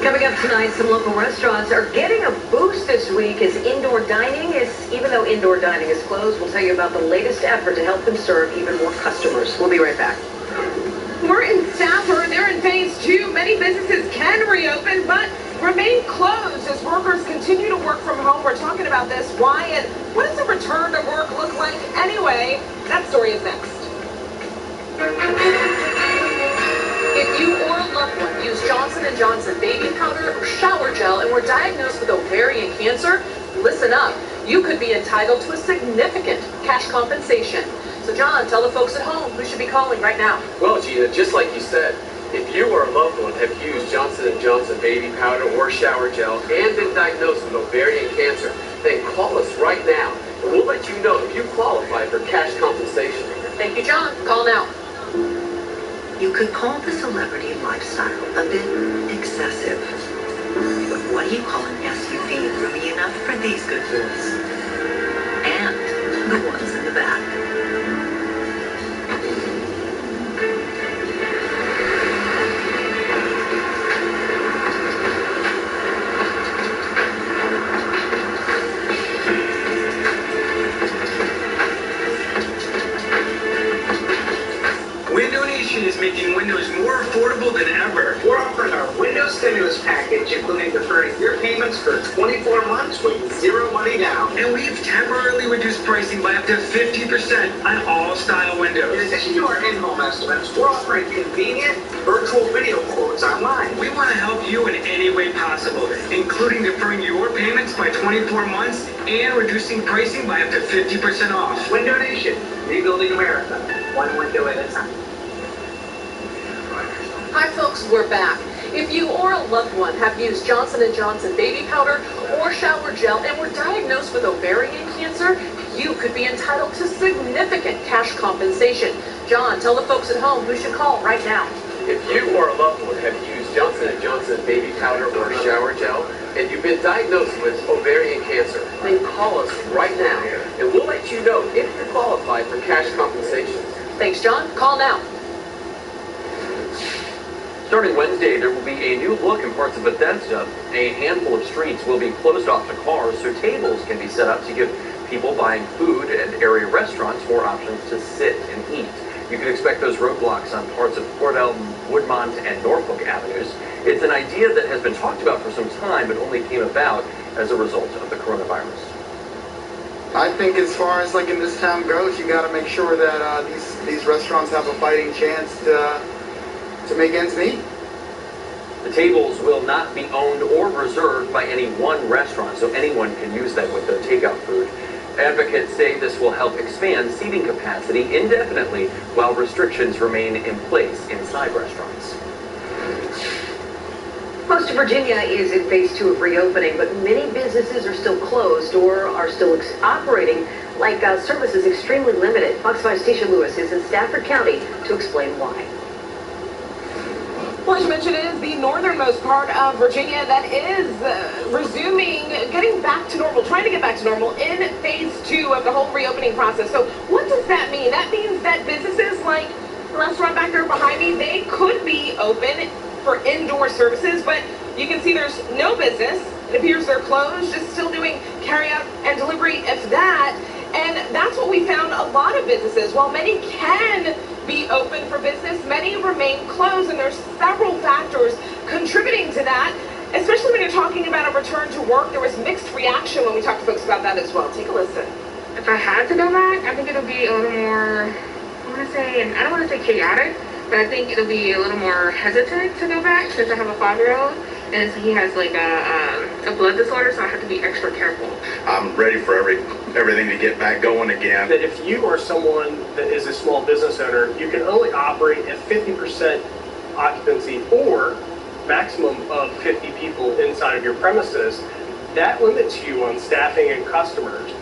Coming up tonight, some local restaurants are getting a boost this week as indoor dining is, even though indoor dining is closed, we'll tell you about the latest effort to help them serve even more customers. We'll be right back. We're in Stafford. They're in phase 2. Many businesses can reopen, but remain closed as workers continue to work from home. We're talking about this. Why and what does a return to work look like anyway? That story is next. If you or a loved one use Johnson & Johnson baby powder or shower gel and were diagnosed with ovarian cancer, listen up. You could be entitled to a significant cash compensation. So John, tell the folks at home who should be calling right now. Well, Gina, just like you said, if you or a loved one have used Johnson & Johnson baby powder or shower gel and been diagnosed with ovarian cancer, then call us right now, and we'll let you know if you qualify for cash compensation. Thank you, John. Call now. You could call the celebrity lifestyle a bit excessive. But what do you call an SUV roomy enough for these good boys? And the ones in the back. Is making Windows more affordable than ever. We're offering our Windows stimulus package, including deferring your payments for 24 months with zero money down. And we've temporarily reduced pricing by up to 50% on all style Windows. In addition to our in-home estimates, we're offering convenient virtual video quotes online. We want to help you in any way possible, including deferring your payments by 24 months and reducing pricing by up to 50% off. Window Nation, rebuilding America, one window at a time. Hi folks, we're back. If you or a loved one have used Johnson & Johnson baby powder or shower gel and were diagnosed with ovarian cancer, you could be entitled to significant cash compensation. John, tell the folks at home who should call right now. If you or a loved one have used Johnson & Johnson baby powder or shower gel and you've been diagnosed with ovarian cancer, then call us right now, and we'll let you know if you qualify for cash compensation. Thanks, John. Call now. Starting Wednesday, there will be a new look in parts of Bethesda. A handful of streets will be closed off to cars so tables can be set up to give people buying food at area restaurants more options to sit and eat. You can expect those roadblocks on parts of Port Elm, Woodmont, and Norfolk Avenues. It's an idea that has been talked about for some time, but only came about as a result of the coronavirus. I think as far as like in this town goes, you got to make sure that these restaurants have a fighting chance to make ends meet. The tables will not be owned or reserved by any one restaurant, so anyone can use them with their takeout food. Advocates say this will help expand seating capacity indefinitely while restrictions remain in place inside restaurants. Most of Virginia is in phase 2 of reopening, but many businesses are still closed or are still operating like service is extremely limited. Fox 5's Tisha Lewis is in Stafford County to explain why. Well, as you mentioned, it is the northernmost part of Virginia that is resuming, getting back to normal, trying to get back to normal in phase 2 of the whole reopening process. So what does that mean? That means that businesses like the restaurant back there behind me, they could be open for indoor services, but you can see there's no business. It appears they're closed, just still doing carryout and delivery, if that. And that's what we found a lot of businesses. While many can be open for business, many remain closed, and there's several factors contributing to that, especially when you're talking about a return to work. There was mixed reaction when we talked to folks about that as well. Take a listen. If I had to go back, I think it'll be a little more, I don't want to say chaotic, but I think it'll be a little more hesitant to go back since I have a 5-year-old. and he has like a blood disorder, so I have to be extra careful. I'm ready for everything to get back going again. That if you are someone that is a small business owner, you can only operate at 50% occupancy or maximum of 50 people inside of your premises. That limits you on staffing and customers.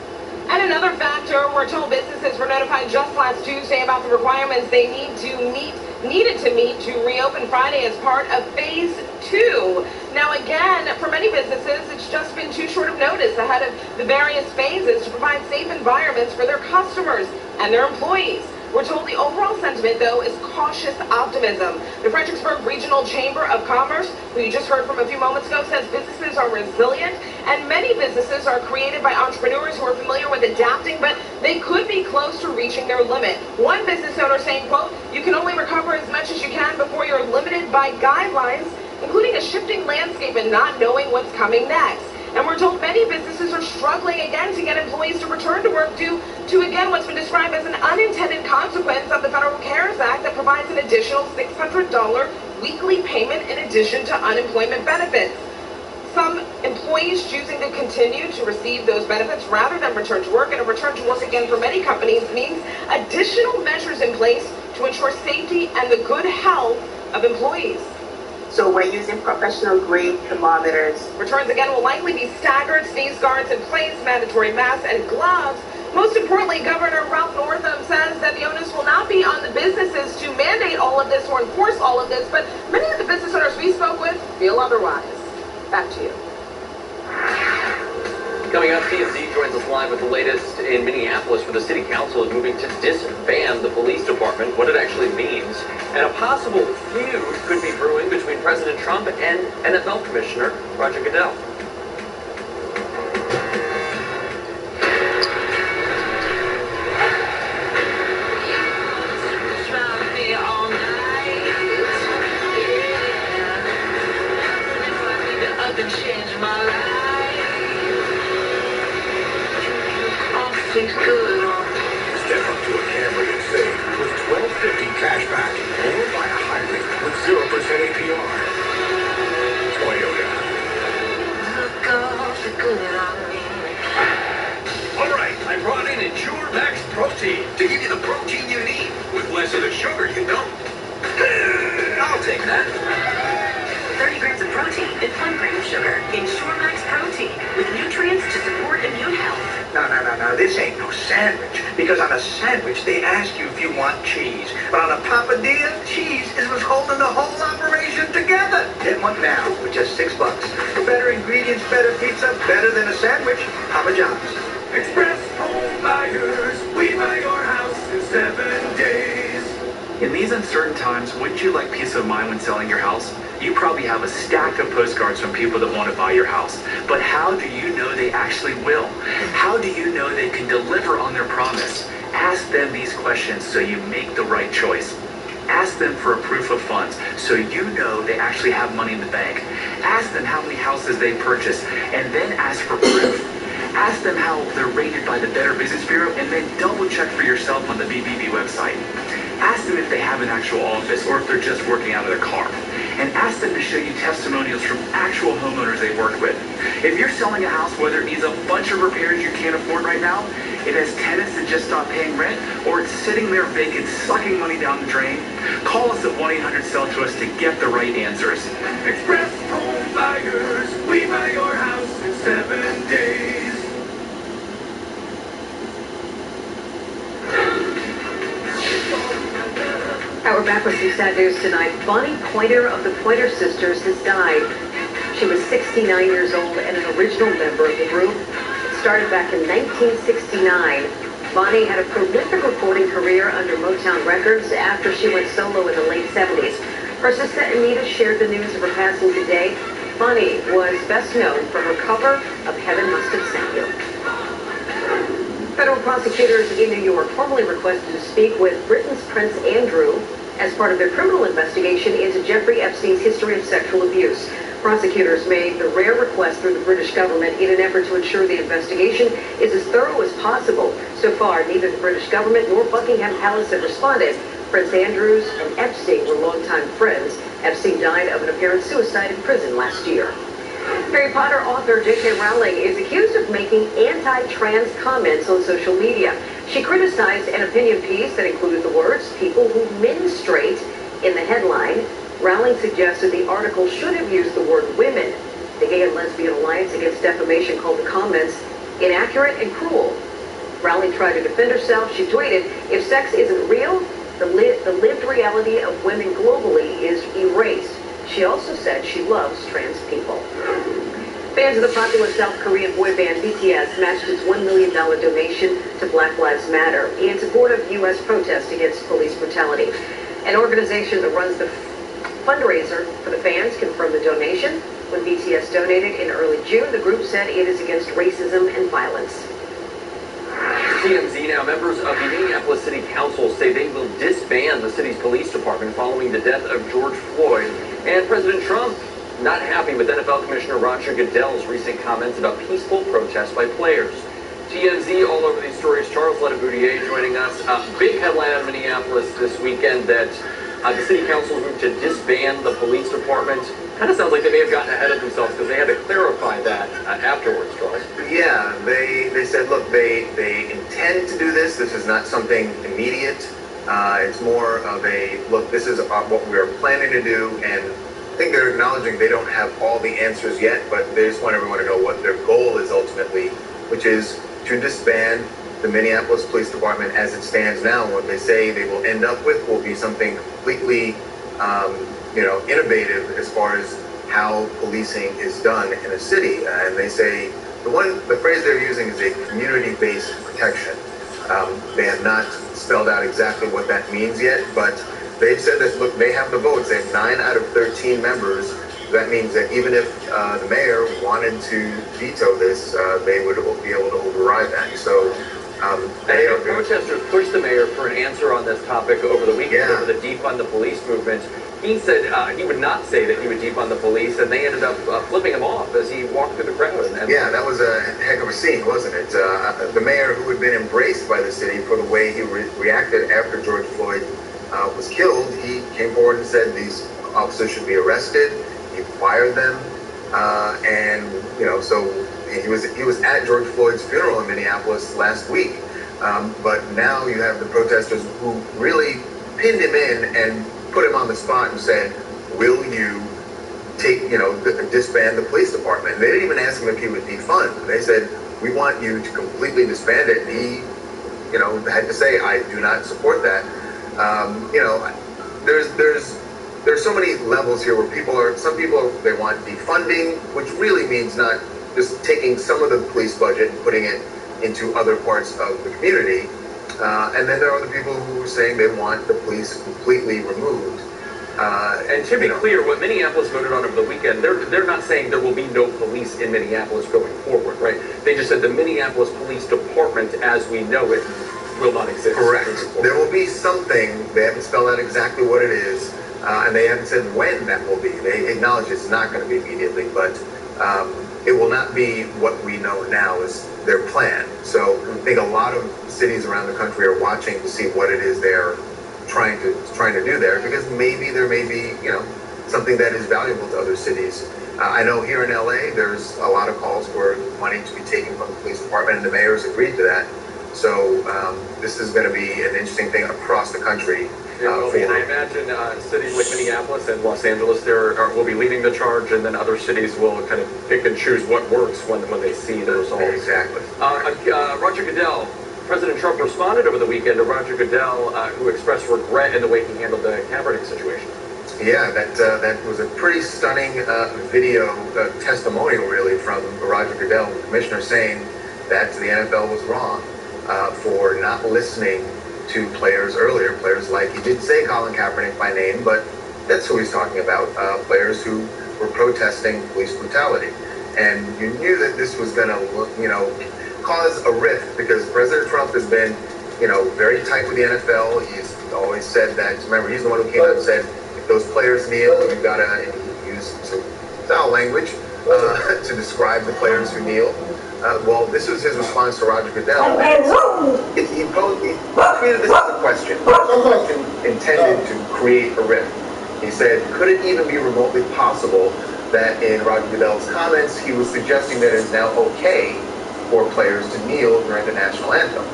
And another factor, we're told businesses were notified just last Tuesday about the requirements they needed to meet to reopen Friday as part of phase 2. Now again, for many businesses, it's just been too short of notice ahead of the various phases to provide safe environments for their customers and their employees. We're told the overall sentiment, though, is cautious optimism. The Fredericksburg Regional Chamber of Commerce, who you just heard from a few moments ago, says businesses are resilient, and many businesses are created by entrepreneurs who are familiar with adapting, but they could be close to reaching their limit. One business owner saying, quote, "You can only recover as much as you can before you're limited by guidelines, including a shifting landscape and not knowing what's coming next." And we're told many businesses are struggling again to get employees to return to work due to, again, what's been described as an unintended consequence of the Federal CARES Act that provides an additional $600 weekly payment in addition to unemployment benefits. Some employees choosing to continue to receive those benefits rather than return to work, and a return to work again for many companies means additional measures in place to ensure safety and the good health of employees. So we're using professional grade thermometers. Returns again will likely be staggered, sneeze guards in place, mandatory masks and gloves. Most importantly, Governor Ralph Northam says that the onus will not be on the businesses to mandate all of this or enforce all of this, but many of the business owners we spoke with feel otherwise. Back to you. Coming up, TSC joins us live with the latest in Minneapolis, where the city council is moving to disband the police department, what it actually means, and a possible feud could be brewing between President Trump and NFL Commissioner Roger Goodell. Step up to a Camry and save with $12.50 cash back or buy a hybrid with 0% APR. Toyota. All right, I brought in Ensure Max Protein to give you the protein you need with less of the sugar you don't. I'll take that. 30 grams of protein and 1 gram of sugar. Ensure Max Protein with nutrients to support immune health. No, this ain't no sandwich. Because on a sandwich, they ask you if you want cheese. But on a papadilla, cheese is what's holding the whole operation together. Get one now for just $6. Better ingredients, better pizza, better than a sandwich. Papa John's. Express Home Buyers, we buy your house in 7 days. In these uncertain times, wouldn't you like peace of mind when selling your house? You probably have a stack of postcards from people that want to buy your house. But how do you know they actually will? How do you know they can deliver on their promise? Ask them these questions so you make the right choice. Ask them for a proof of funds so you know they actually have money in the bank. Ask them how many houses they purchased, and then ask for proof. Ask them how they're rated by the Better Business Bureau, and then double check for yourself on the BBB website. Ask them if they have an actual office or if they're just working out of their car. And ask them to show you testimonials from actual homeowners they've worked with. If you're selling a house, whether it needs a bunch of repairs you can't afford right now, it has tenants that just stopped paying rent, or it's sitting there vacant, sucking money down the drain, call us at 1-800-SELL-TO-US to get the right answers. Express Home Buyers, we buy your house in 7 days. We're back with some sad news tonight. Bonnie Pointer of the Pointer Sisters has died. She was 69 years old and an original member of the group. It started back in 1969. Bonnie had a prolific recording career under Motown Records after she went solo in the late 70s. Her sister Anita shared the news of her passing today. Bonnie was best known for her cover of Heaven Must Have Sent You. Federal prosecutors in New York formally requested to speak with Britain's Prince Andrew as part of their criminal investigation into Jeffrey Epstein's history of sexual abuse. Prosecutors made the rare request through the British government in an effort to ensure the investigation is as thorough as possible. So far, neither the British government nor Buckingham Palace have responded. Prince Andrews and Epstein were longtime friends. Epstein died of an apparent suicide in prison last year. Harry Potter author J.K. Rowling is accused of making anti-trans comments on social media. She criticized an opinion piece that included the words, "people who menstruate," in the headline. Rowling suggested the article should have used the word "women." The Gay and Lesbian Alliance Against Defamation called the comments inaccurate and cruel. Rowling tried to defend herself. She tweeted, "If sex isn't real, the lived reality of women globally is erased." She also said she loves trans people. Fans of the popular South Korean boy band BTS matched its $1 million donation to Black Lives Matter in support of U.S. protests against police brutality. An organization that runs the fundraiser for the fans confirmed the donation. When BTS donated in early June, the group said it is against racism and violence. TMZ now. Members of the Minneapolis City Council say they will disband the city's police department following the death of George Floyd. And President Trump not happy with NFL Commissioner Roger Goodell's recent comments about peaceful protests by players. TMZ all over these stories. Charles Letiboutier joining us. Big headline out of Minneapolis this weekend that the city council moved to disband the police department. Kind of sounds like they may have gotten ahead of themselves because they had to clarify that afterwards, Charles. Yeah, they said, look, they intend to do this. This is not something immediate. It's more of a, look, this is what we're planning to do, and I think they're acknowledging they don't have all the answers yet, but they just want everyone to know what their goal is ultimately, which is to disband the Minneapolis Police Department as it stands now. And what they say they will end up with will be something completely, innovative as far as how policing is done in a city. And they say the phrase they're using is a community-based protection. They have not spelled out exactly what that means yet, but they've said that, look, they have the votes. They have 9 out of 13 members. That means that even if the mayor wanted to veto this, they would be able to override that. So protesters pushed the mayor for an answer on this topic over the weekend, over the defund the police movement. He said he would not say that he would defund the police, and they ended up flipping him off as he walked through the crowd. Yeah, that was a heck of a scene, wasn't it? The mayor, who had been embraced by the city for the way he reacted after George Floyd was killed, he came forward and said these officers should be arrested. He fired them, so he was at George Floyd's funeral in Minneapolis last week. But now you have the protesters who really pinned him in and put him on the spot and said, will you disband the police department? They didn't even ask him if he would defund. They said, we want you to completely disband it. And he, had to say, I do not support that. There's so many levels here where some people they want defunding, which really means not just taking some of the police budget and putting it into other parts of the community. And then there are other people who are saying they want the police completely removed. And to be clear, what Minneapolis voted on over the weekend, they're not saying there will be no police in Minneapolis going forward, right? They just said the Minneapolis Police Department, as we know it, will not exist. Correct. There will be something. They haven't spelled out exactly what it is, and they haven't said when that will be. They acknowledge it's not going to be immediately, but it will not be what we know now is their plan. So I think a lot of cities around the country are watching to see what it is they're trying to do there, because maybe there may be something that is valuable to other cities. I know here in LA there's a lot of calls for money to be taken from the police department, and the mayor's agreed to that. So this is going to be an interesting thing across the country. And I imagine cities like Minneapolis and Los Angeles will be leading the charge, and then other cities will kind of pick and choose what works when they see the results. Exactly. Roger Goodell, President Trump responded over the weekend to Roger Goodell, who expressed regret in the way he handled the Kaepernick situation. Yeah, that was a pretty stunning video testimonial, really, from Roger Goodell, the commissioner, saying that the NFL was wrong for not listening to players earlier. Players like, he did say Colin Kaepernick by name, but that's who he's talking about, players who were protesting police brutality. And you knew that this was going to, cause a rift, because President Trump has been, very tight with the NFL. He's always said that, remember, he's the one who came out and said, if those players kneel, you've got to use some foul language to describe the players who kneel. Well, this was his response to Roger Goodell. He tweeted this question. A question intended to create a rift. He said, could it even be remotely possible that in Roger Goodell's comments, he was suggesting that it's now okay for players to kneel during the national anthem?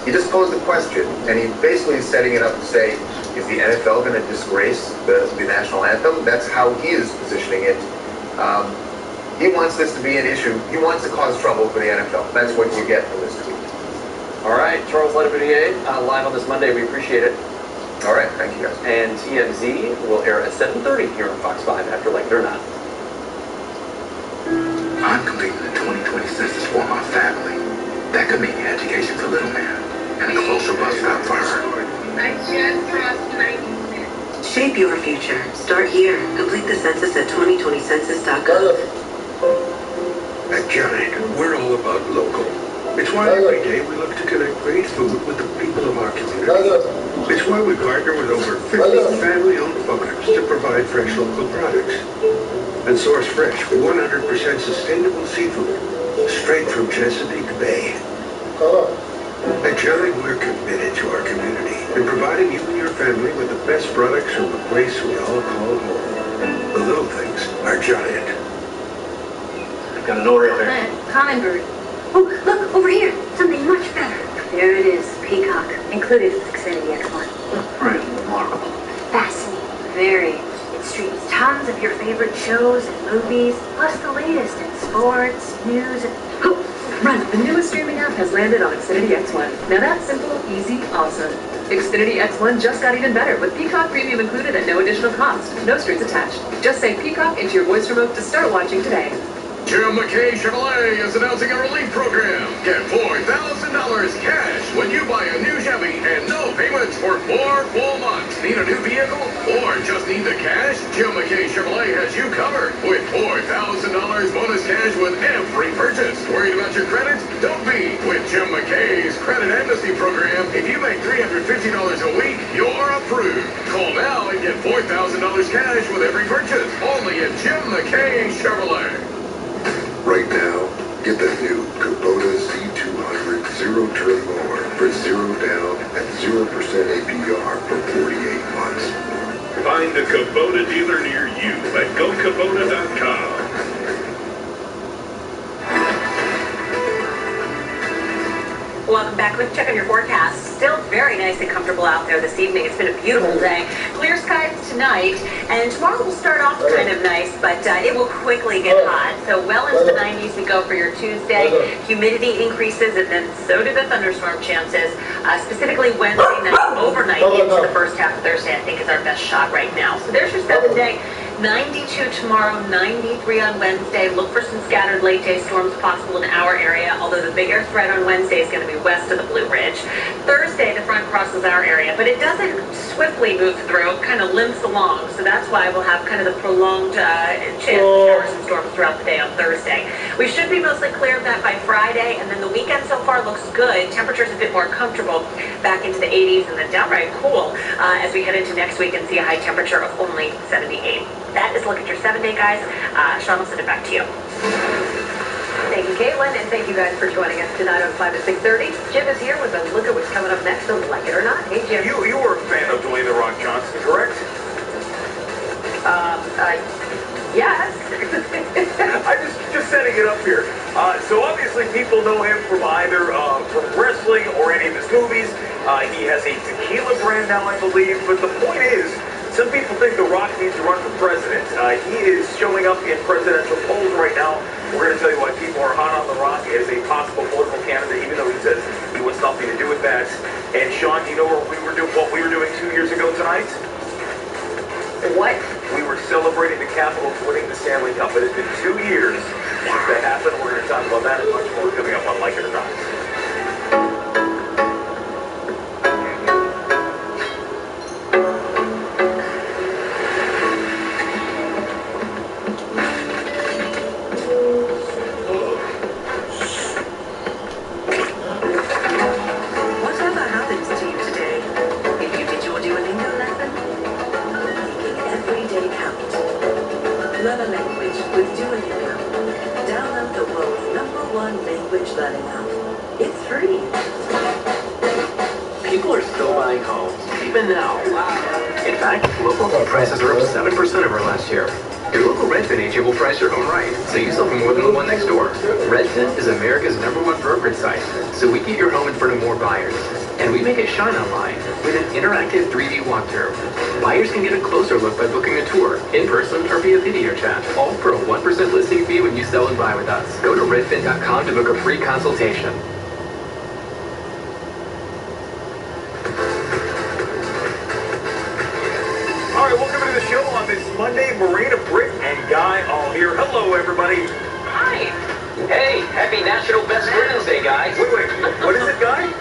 He just posed a question, and he basically is setting it up to say, is the NFL going to disgrace the national anthem? That's how he is positioning it. He wants this to be an issue. He wants to cause trouble for the NFL. That's what you get from this tweet. All right, Charles Letterbudier, live on this Monday. We appreciate it. All right, thank you guys. And TMZ will air at 7:30 here on Fox 5 after Like It or Not. I'm completing the 2020 census for my family. That could mean education for little man and a closer bus stop for her. I just crossed 90. Shape your future. Start here. Complete the census at 2020census.gov. At Giant, we're all about local. It's why every day we look to connect great food with the people of our community. It's why we partner with over 50 family-owned farms to provide fresh local products. And source fresh, 100% sustainable seafood, straight from Chesapeake Bay. At Giant, we're committed to our community and providing you and your family with the best products from the place we all call home. The little things are Giant. I've got an Oreo here. Hummingbird. Oh, look, over here. Something much better. There it is, Peacock. Included with Xfinity X1. Right, remarkable. Fascinating. Very. It streams tons of your favorite shows and movies, plus the latest in sports, news, and... Oh, run! The newest streaming app has landed on Xfinity X1. Now that's simple, easy, awesome. Xfinity X1 just got even better with Peacock Premium included at no additional cost. No strings attached. Just say Peacock into your voice remote to start watching today. Jim McKay Chevrolet is announcing a relief program. Get $4,000 cash when you buy a new Chevy and no payments for 4 full months. Need a new vehicle or just need the cash? Jim McKay Chevrolet has you covered with $4,000 bonus cash with every purchase. Worried about your credit? Don't be. With Jim McKay's Credit Amnesty Program, if you make $350 a week, you're approved. Call now and get $4,000 cash with every purchase. Only at Jim McKay Chevrolet. Right now, get the new Kubota Z200 zero-turn mower for $0 down and 0% APR for 48 months. Find a Kubota dealer near you at gokubota.com. Welcome back. Quick check on your forecast. Still very nice and comfortable out there this evening. It's been a beautiful day. Clear skies tonight, and tomorrow will start off kind of nice, but it will quickly get hot. So well into the 90s we go for your Tuesday. Humidity increases, and then so do the thunderstorm chances. Specifically Wednesday night, overnight into the first half of Thursday, I think is our best shot right now. So there's your 7-day. 92 tomorrow, 93 on Wednesday. Look for some scattered late-day storms possible in our area, although the bigger threat on Wednesday is going to be west of the Blue Ridge. Thursday, the front crosses our area, but it doesn't swiftly move through. It kind of limps along, so that's why we'll have kind of the prolonged chance of showers and storms throughout the day on Thursday. We should be mostly clear of that by Friday, and then the weekend so far looks good. Temperatures a bit more comfortable, back into the 80s and then downright cool as we head into next week and see a high temperature of only 78. That is a look at your 7-day, guys. Sean, I'll send it back to you. Thank you, Caitlin, and thank you guys for joining us tonight on 5 to 6:30. Jim is here with a look at what's coming up next on Like It or Not. Hey, Jim. You were a fan of Dwayne "The Rock" Johnson, correct? Yes. I'm just setting it up here. So obviously people know him from either from wrestling or any of his movies. He has a tequila brand now, I believe. But the point is, some people think The Rock needs to run for president. He is showing up in presidential polls right now. We're going to tell you why people are hot on The Rock as a possible political candidate, even though he says he wants nothing to do with that. And Sean, do you know what we were doing 2 years ago tonight? What? We were celebrating the Capitals winning the Stanley Cup. It has been 2 years since that happened. We're going to talk about that and much more coming up on Like It or Not. Whatever happens to you today, if you did your Duolingo lesson, making every day count. Learn a language with Duolingo. Download the world's #1 language learning app. It's free. People are still buying homes, even now. In fact, local home prices are up 7% over last year. Your local Redfin agent will price your home right, so you sell for more than the one next door. Redfin is America's #1 brokerage site, so we get your home in front of more buyers. And we make it shine online with an interactive 3D walkthrough. Buyers can get a closer look by booking a tour, in person or via video chat, all for a 1% listing fee when you sell and buy with us. Go to redfin.com to book a free consultation. All right, welcome to the show on this Monday. Marina, Britt, and Guy all here. Hello, everybody. Hi. Hey, happy National Best Friends Day, guys. Wait, what is it, Guy?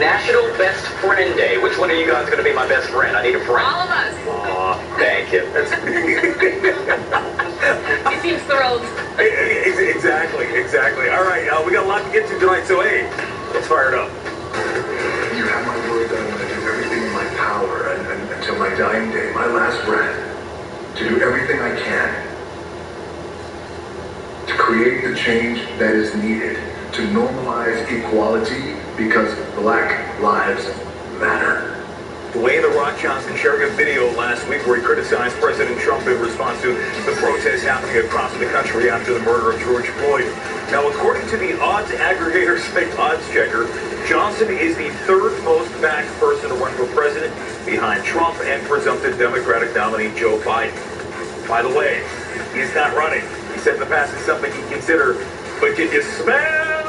National Best Friend Day. Which one of you guys is going to be my best friend? I need a friend. All of us. Aw, thank you. He seems thrilled. Exactly. All right, we got a lot to get to tonight, so hey, let's fire it up. You have my word that I'm going to do everything in my power until my dying day, my last breath, to do everything I can to create the change that is needed to normalize equality because Black Lives Matter. Dwayne "The Rock" Johnson sharing a video last week where he criticized President Trump in response to the protests happening across the country after the murder of George Floyd. Now, according to the odds aggregator site OddsChecker, Johnson is the third most backed person to run for president behind Trump and presumptive Democratic nominee Joe Biden. By the way, he's not running. He said in the past it's something he'd consider, but can you smell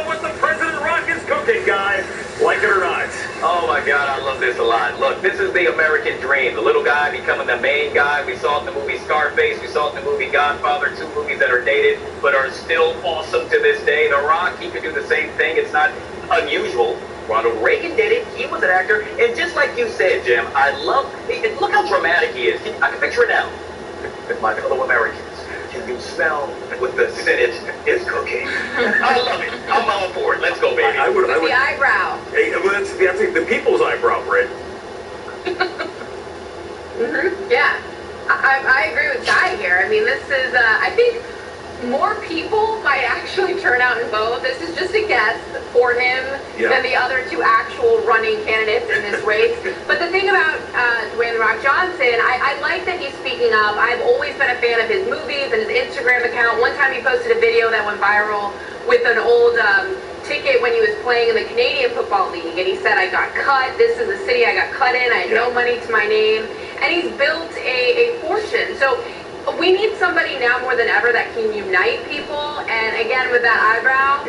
what the President Rock is cooking, guy? Like it or not? Oh my God, I love this a lot. Look, this is the American dream. The little guy becoming the main guy. We saw it in the movie Scarface. We saw it in the movie Godfather. 2 movies that are dated but are still awesome to this day. The Rock, he could do the same thing. It's not unusual. Ronald Reagan did it. He was an actor. And just like you said, Jim, I love, look how dramatic he is. I can picture it now. My fellow Americans. Can you smell what the Senate is cooking? I love it. I'm all for it. Let's go, baby. I would. The eyebrow. Hey, that's the people's eyebrow, Britt. Yeah. I agree with Guy here. I mean, this is, I think more people might actually turn out and vote. This is just a guess for him than the other 2 actual running candidates in this race. But the thing about Dwayne "The Rock" Johnson, I like that he's speaking up. I've always been a fan of his movies and his Instagram account. One time he posted a video that went viral with an old ticket when he was playing in the Canadian Football League. And he said, I got cut. This is the city I got cut in. I had no money to my name. And he's built a fortune. So we need somebody now more than ever that can unite people. And again, with that eyebrow,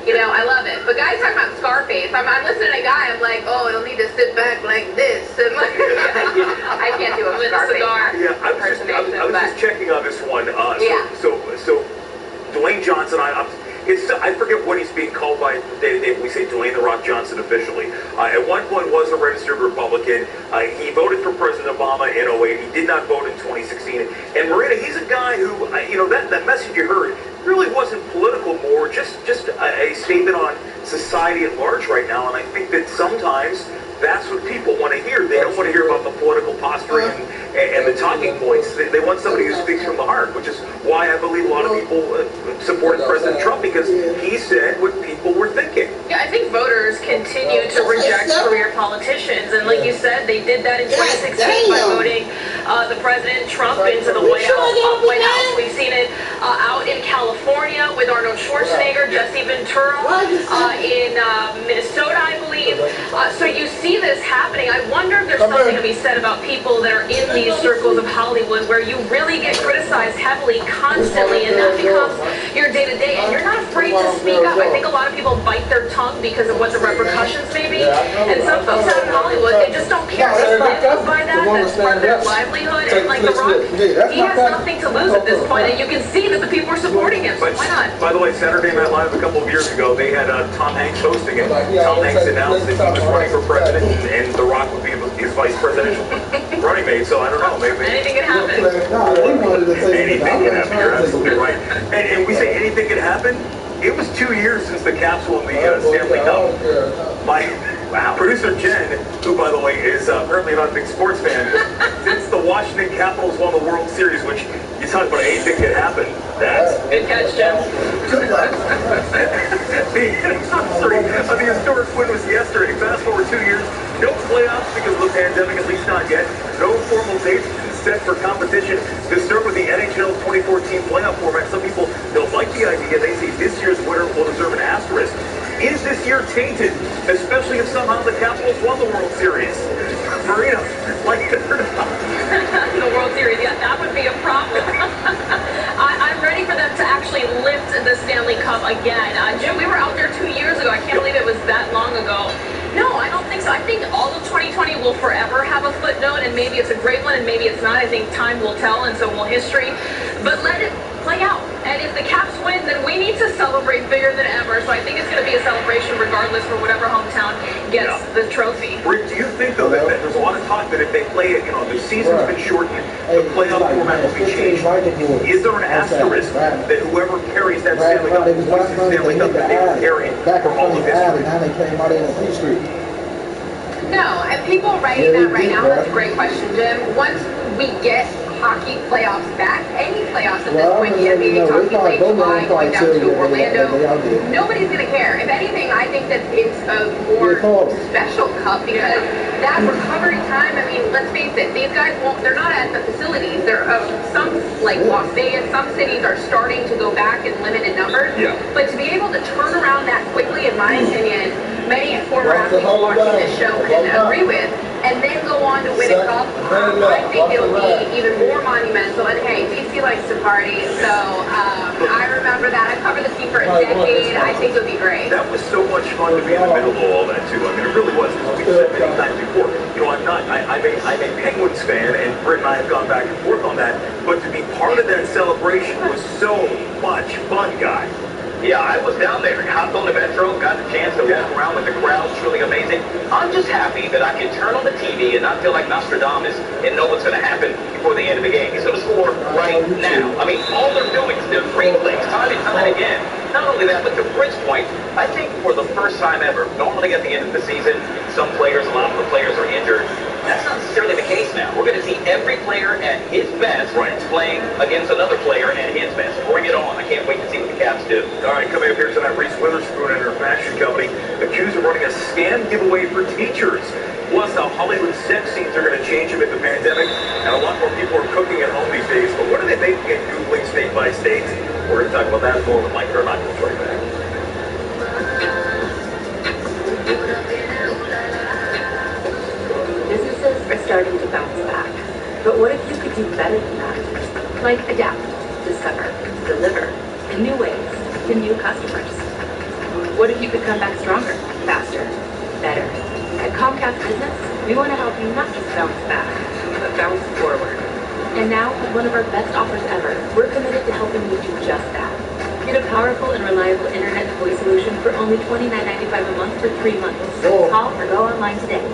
you know, I love it. But Guy's talking about Scarface. I'm listening to Guy. I'm like, oh, he'll need to sit back like this. And like, I can't do a Scarface. Yeah, I was just checking on this one. So Dwayne Johnson, I forget what he's being called by. We say Dwayne "The Rock" Johnson officially. At one point was a registered Republican. He voted for President Obama in 2008. He did not vote in 2016. And Marina, he's a guy who, that message you heard really wasn't political, more just a statement on society at large right now. And I think that sometimes that's what people want to hear. They don't want to hear about the political posturing and the talking points. They want somebody who speaks from the heart, which is why I believe a lot of people supported President Trump, because he said what people were thinking. Yeah, I think voters continue to reject career politicians. And like you said, they did that in 2016 by voting the President Trump into the White House. We've seen it out in California with Arnold Schwarzenegger, Jesse Ventura, in Minnesota, I believe. So you see this happening. I wonder if there's something to be said about people that are in these circles of Hollywood where you really get criticized heavily, constantly, and that becomes your day-to-day, and you're not afraid to speak up. I think a lot of people bite their tongue because of what the repercussions may be, and some folks out in Hollywood, they just don't care. They live by that. That's part of their livelihood, and like The Rock, he has nothing to lose at this point, and you can see that the people are supporting him, so why not? By the way, Saturday Night Live a couple of years ago, they had Tom Hanks hosting it. Tom Hanks announced that he was running for president, and The Rock would be his vice presidential running mate, so I don't know, maybe. Anything can happen. Anything can happen, you're absolutely right. And we say anything can happen. It was 2 years since the capsule in the Stanley Cup. My producer Jen, who by the way is apparently not a big sports fan, since the Washington Capitals won the World Series, which you talk about anything can happen. That's good catch, Jen. The historic win was yesterday. Fast forward 2 years, no 2014 playoff format. Some people don't like the idea. They say this year's winner will deserve an asterisk. Is this year tainted, especially if somehow the Capitals won the World Series? Marina, like it or not? The World Series, yeah, that would be a problem. I'm ready for them to actually lift the Stanley Cup again. Jim, we were out there 2 years ago. I can't believe it was that long ago. No, I don't think so. I think all of 2020 will forever have a footnote, and maybe it's a great one, and maybe it's not. I think time will tell, and so will history. But let it play out. And if the Caps win, then we need to celebrate bigger than ever. So I think it's going to be a celebration regardless for whatever hometown gets the trophy. Rick, do you think, though, that there's a lot of talk that if they play it, the season's been shortened, the playoff format will be changed. Is there an asterisk that whoever carries that Stanley Cup, Stanley Cup, that they will carry for all of history? No, and people are writing that right now. That's a great question, Jim. Once we get hockey playoffs back, any playoffs at this point, the NBA talking late July, going down to Orlando, nobody's going to care. If anything, I think that it's a more special cup because that recovery time, I mean, let's face it, these guys they're not at the facilities. They're some, like Las Vegas, some cities are starting to go back in limited numbers. Yeah. But to be able to turn around that quickly, in my opinion, many former athletes watching this show can agree with, and then go on to win a cup, I think it'll be even more monumental. And hey, DC likes to party, so I remember that. I covered the team for a decade. I think it'll be great. That was so much fun to be in the middle of all that, too. I mean, it really was. We've said many times before, I'm a Penguins fan, and Britt and I have gone back and forth on that, but to be part of that celebration was so much fun, guys. Yeah, I was down there. Hopped on the metro, got the chance to walk around with the crowd. Truly amazing. I'm just happy that I can turn on the TV and not feel like Nostradamus and know what's going to happen before the end of the game. He's going to score right now. I mean, all they're doing is they're replays time and time again. Not only that, but to Britt's point, I think for the first time ever, normally at the end of the season, some players, a lot of the players are injured. That's not necessarily the case now. We're going to see every player at his best playing against another player at his best. Bring it on. I can't wait to see what the Caps do. All right, coming up here tonight, Reese Witherspoon and her fashion company accused of running a scam giveaway for teachers. Plus, how Hollywood sex scenes are going to change amid the pandemic, and a lot more people are cooking at home these days. But what are they making at Googling state by state? We're going to talk about that more with Mike Carmichael right back. Businesses are starting to bounce back. But what if you could do better than that? Like adapt, discover, deliver in new ways to new customers. What if you could come back stronger, faster, better? At Comcast Business, we want to help you not just bounce back, but bounce forward. And now, with one of our best offers ever, we're committed to helping you do just that. Get a powerful and reliable internet voice solution for only $29.95 a month for 3 months. Call or go online today.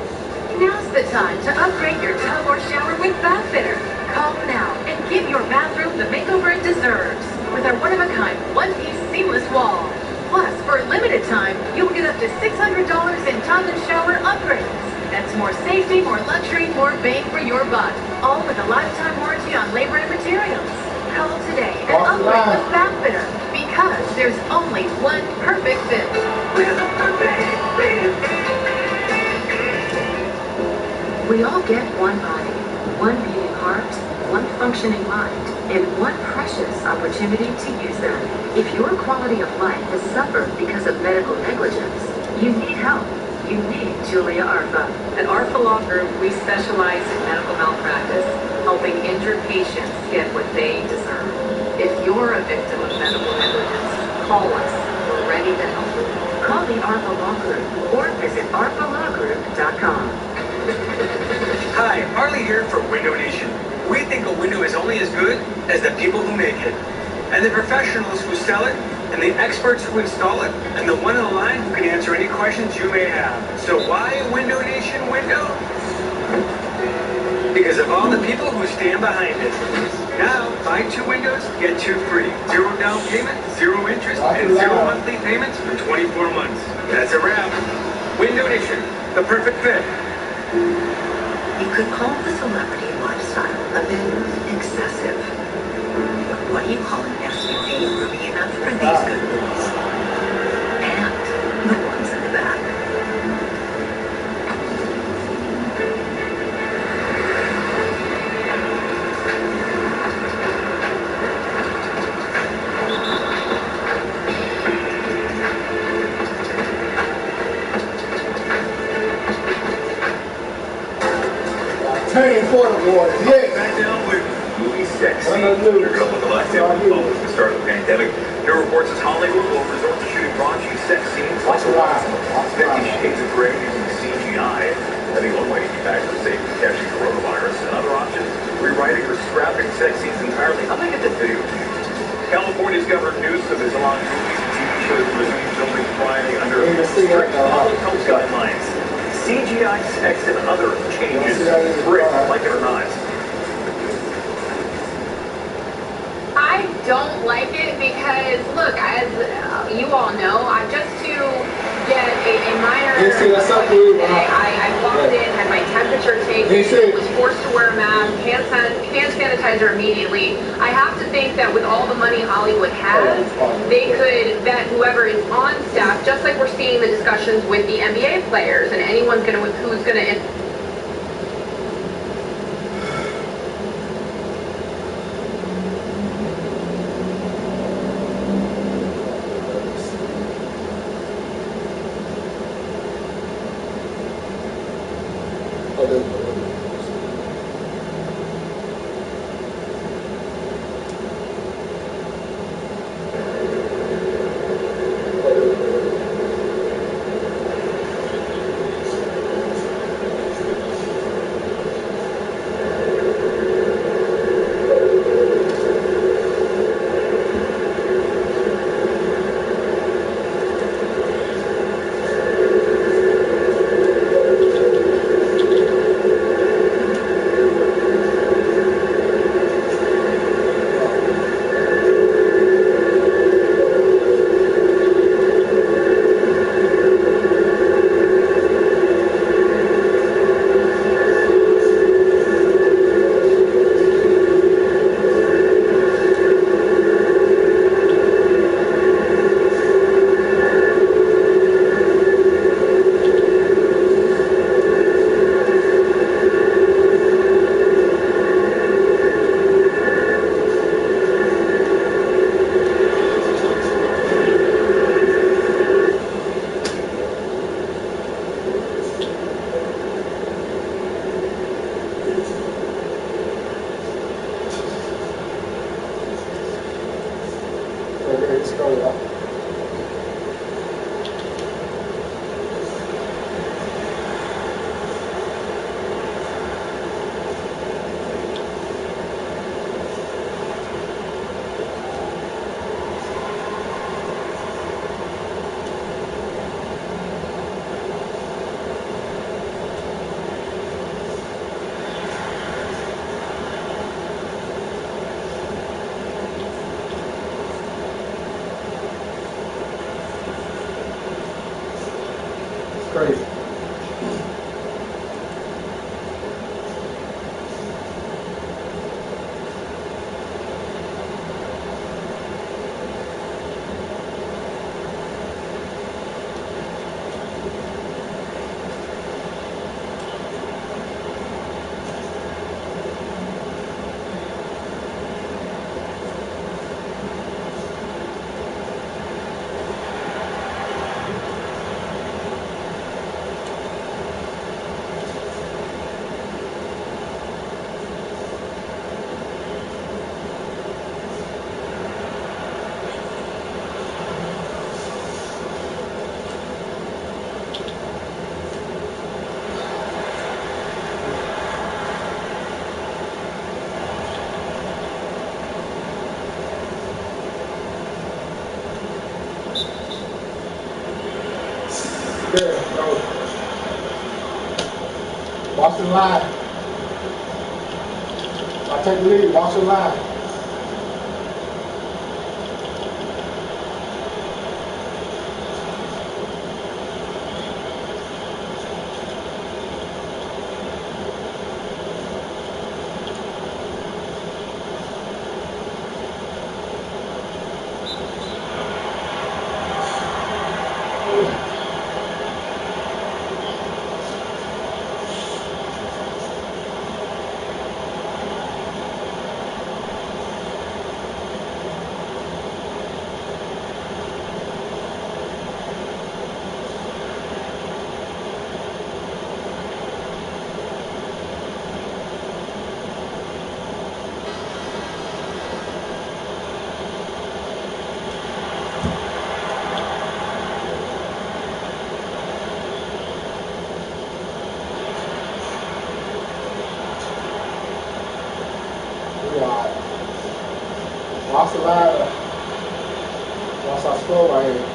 Now's the time to upgrade your tub or shower with Bath Fitter. Call now and give your bathroom the makeover it deserves with our one-of-a-kind, one-piece seamless wall. Plus, for a limited time, you'll get up to $600 in tub and shower upgrades. That's more safety, more luxury, more bang for your buck. All with a lifetime warranty on labor and materials. Call today and upgrade with Bath Fitter because there's only one perfect fit. We all get one body, one beating heart, one functioning mind, and one precious opportunity to use them. If your quality of life has suffered because of medical negligence, you need help. You need Julia Arfa. At Arfa Law Group, we specialize in medical malpractice, helping injured patients get what they deserve. If you're a victim of medical negligence, call us. We're ready to help you. Call the Arfa Law Group or visit arfalawgroup.com. Hi, Harley here for Window Nation. We think a window is only as good as the people who make it, and the professionals who sell it, and the experts who install it, and the one on the line who can answer any questions you may have. So why Window Nation window? Because of all the people who stand behind it. Now, buy 2 windows, get 2 free. 0 down payment, 0 interest, and 0 monthly payments for 24 months. That's a wrap. Window Nation, the perfect fit. You could call the celebrity lifestyle a bit excessive. But what do you call an SUV roomy enough for these good boys? And the ones in the back. With the last day following the start of the pandemic, new reports as Hollywood will resort to shooting raunchy sex scenes like the last 50 Shades of Grey using CGI. I think one way to keep actors safe from catching coronavirus, and other options, rewriting or scrapping sex scenes entirely. How about get the video games? California's Governor Newsom is allowing movies and TV shows to resume filming Friday under strict public health guidelines. CGI sex and other changes, strict, like it or not. I don't like it because, look, as you all know, just to get a minor I walked in, had my temperature taken, was forced to wear a mask, hand sanitizer immediately. I have to think that with all the money Hollywood has, they could vet whoever is on staff, just like we're seeing the discussions with the NBA players and anyone who's going to Watch the line. I take the lead. Watch the line. Once I score right here.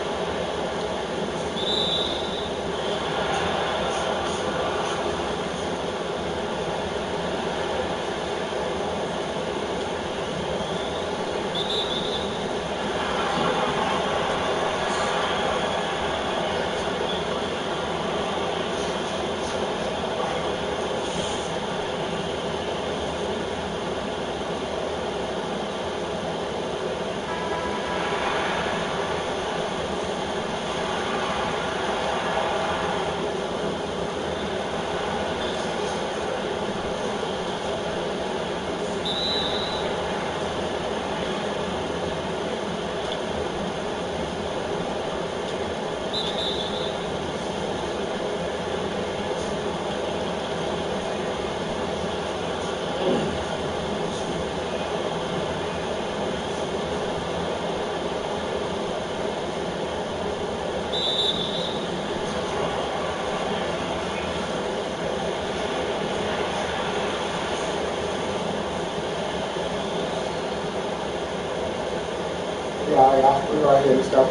Yeah, we right here, let's go.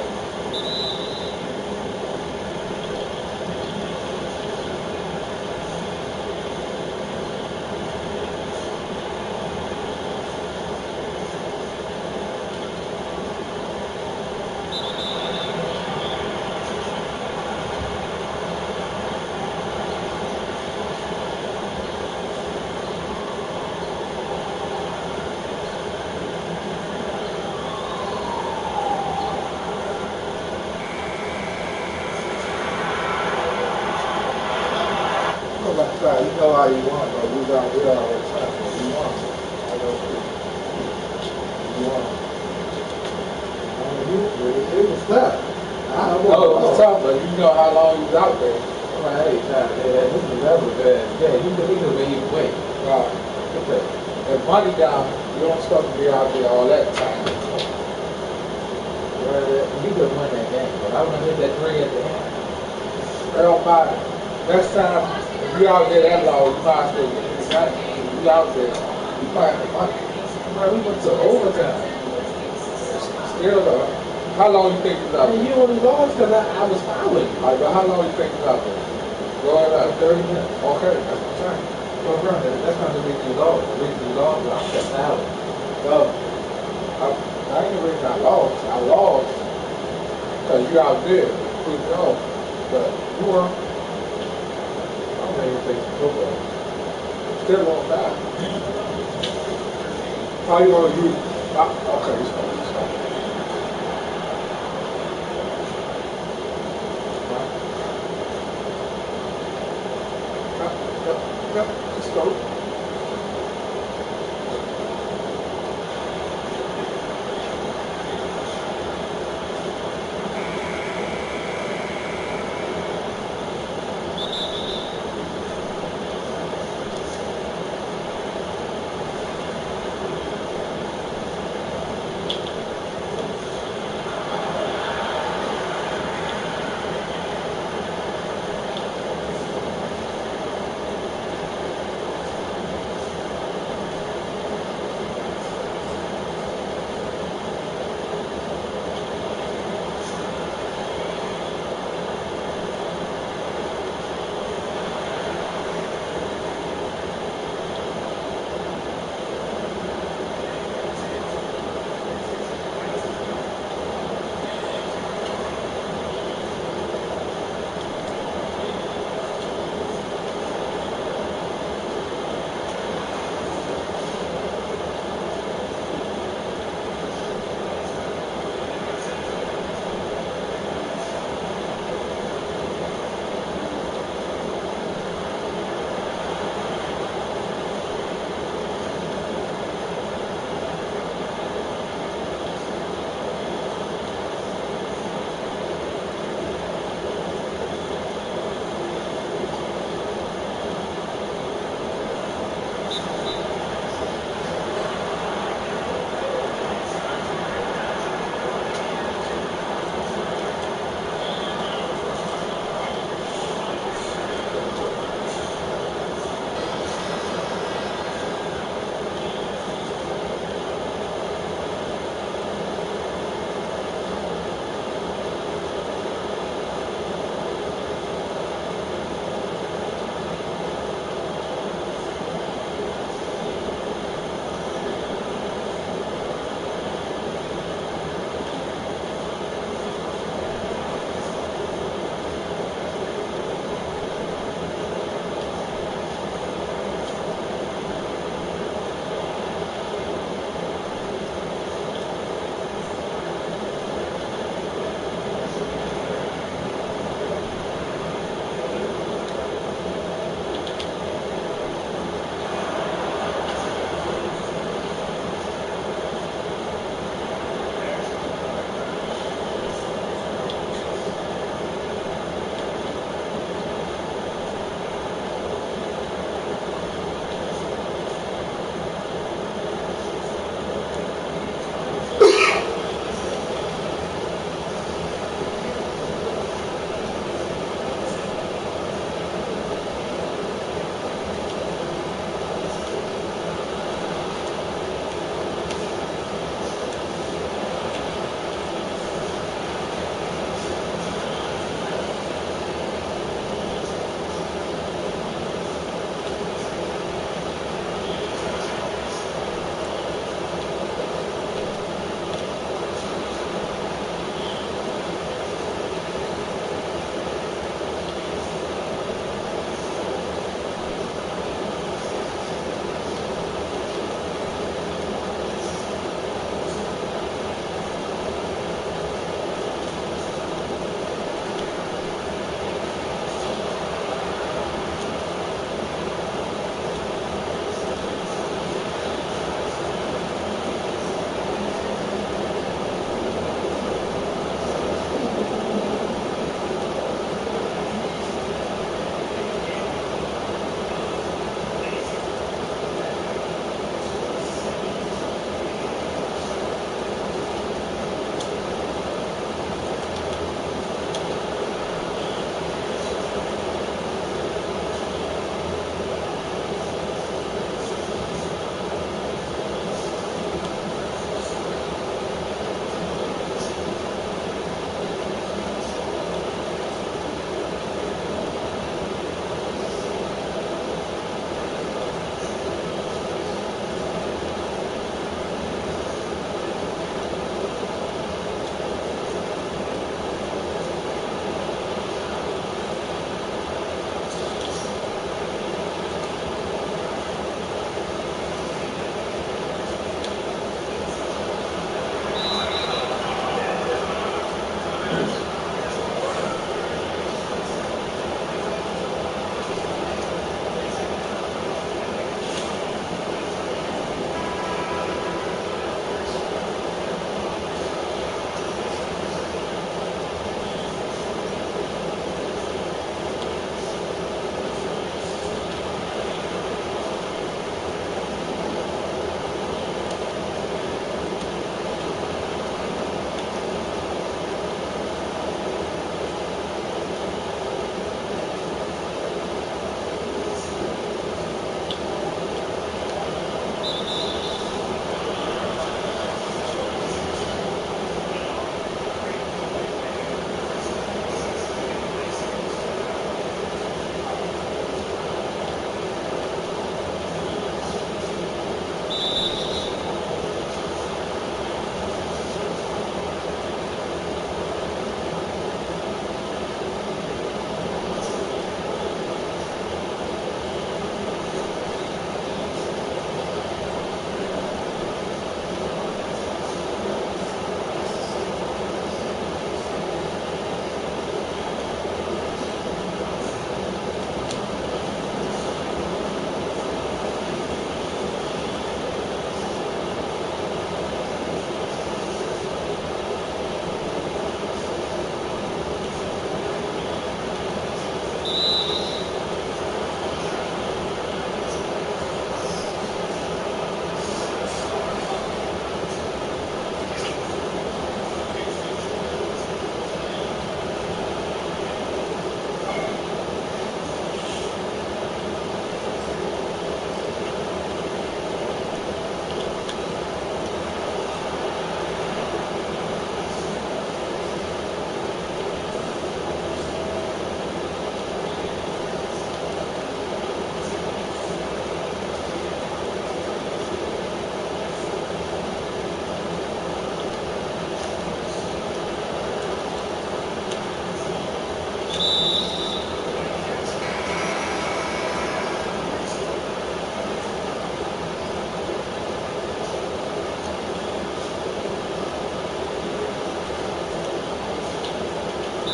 You know how you want, but we got it all the time. You want it. I know you want it. I mean, it was tough. No, it was tough, but you know how long he was out there. I'm like, hey, this is never bad. Yeah, he could leave wait. Right. That money down, you don't supposed to be out there all that time. You could win that game, but I want to hit that 3 at the end. That don't matter. Next time, if you out there that long, you might as well get the game. If you out there, you find the money. Man, we went to overtime. Still though, how long you think you was out there? You only lost because I was fouling. Like, but how long you think you was out there? Going out 30 minutes. Okay, that's my time. So that's not the reason you lost. The reason you lost was I kept fouling. So, I ain't the reason I lost. I lost because you out there. Prove it off. But you won. I don't even think football. Still won't die. How you want to use? Okay, let's go. Let's go.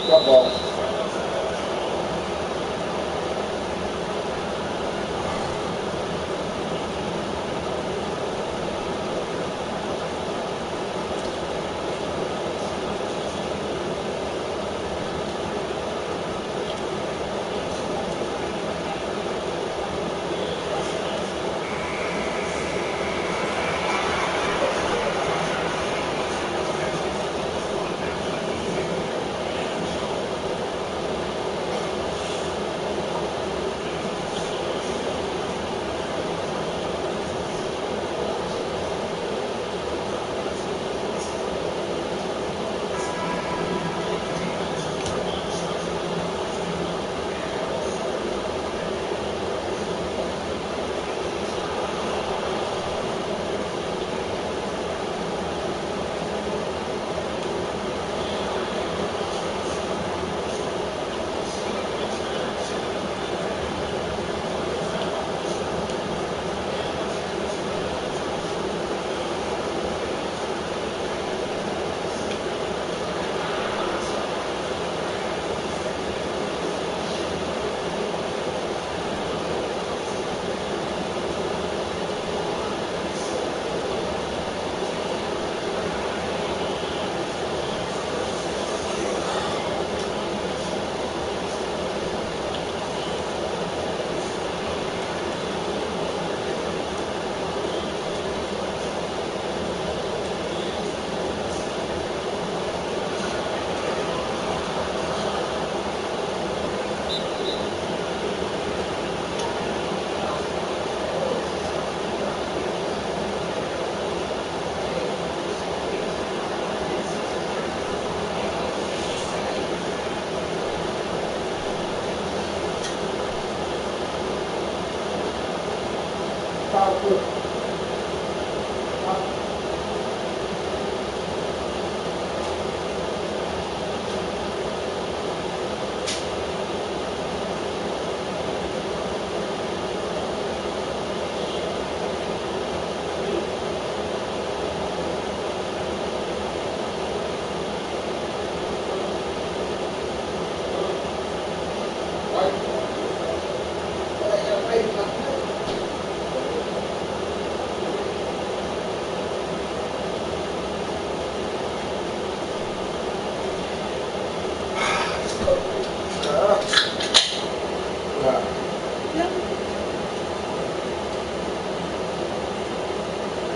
Football.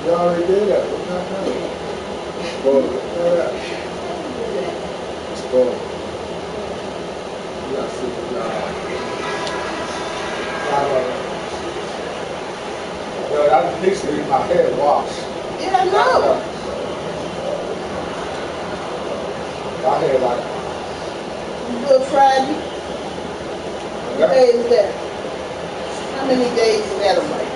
You already did that. What's that now? Spoil it. Spoil it. You got to see the job. Well, that needs to be my head washed. Yeah, I know. My head like. You do it Friday? What day is that? How many days is that away?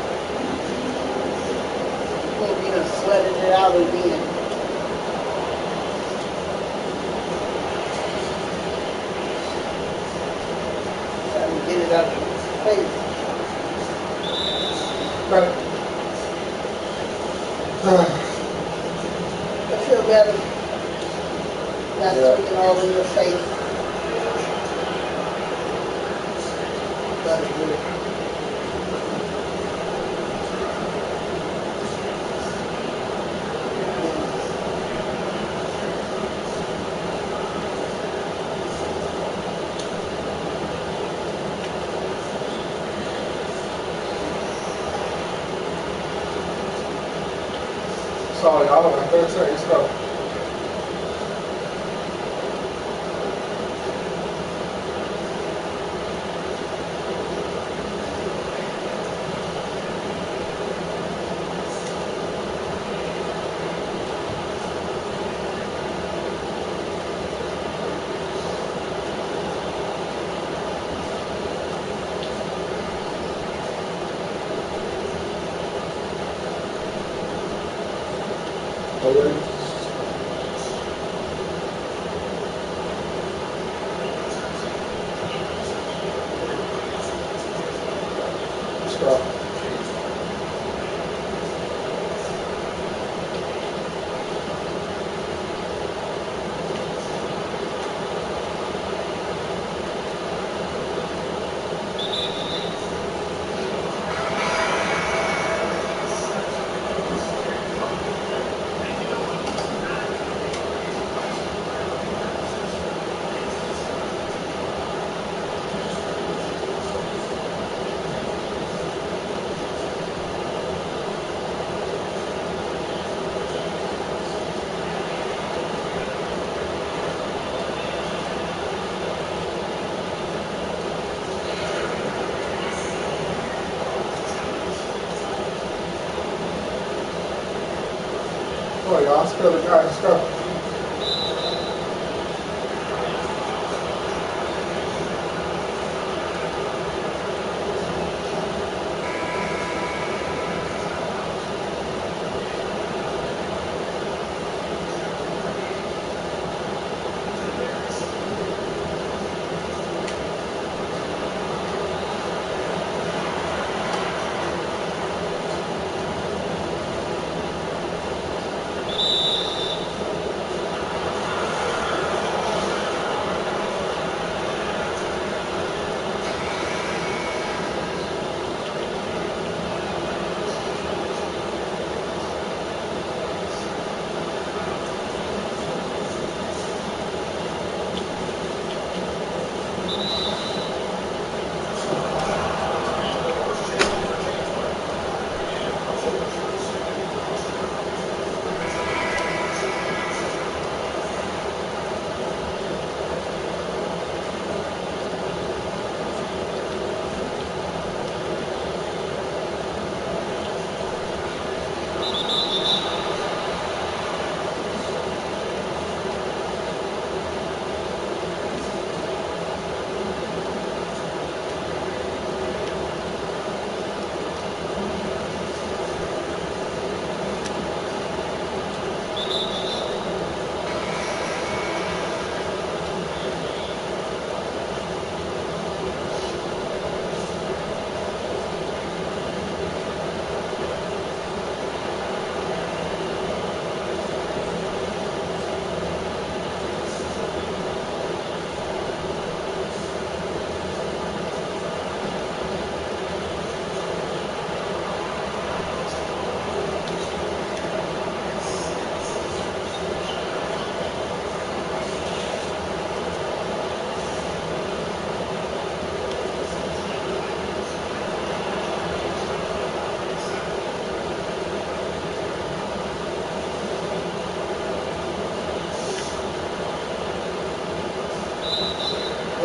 You think you done sweated it out again? Trying to get it out of his face. I feel better. Not speaking all in your face. Better good. Sorry, y'all. I'm going to tell you stuff.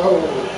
Oh.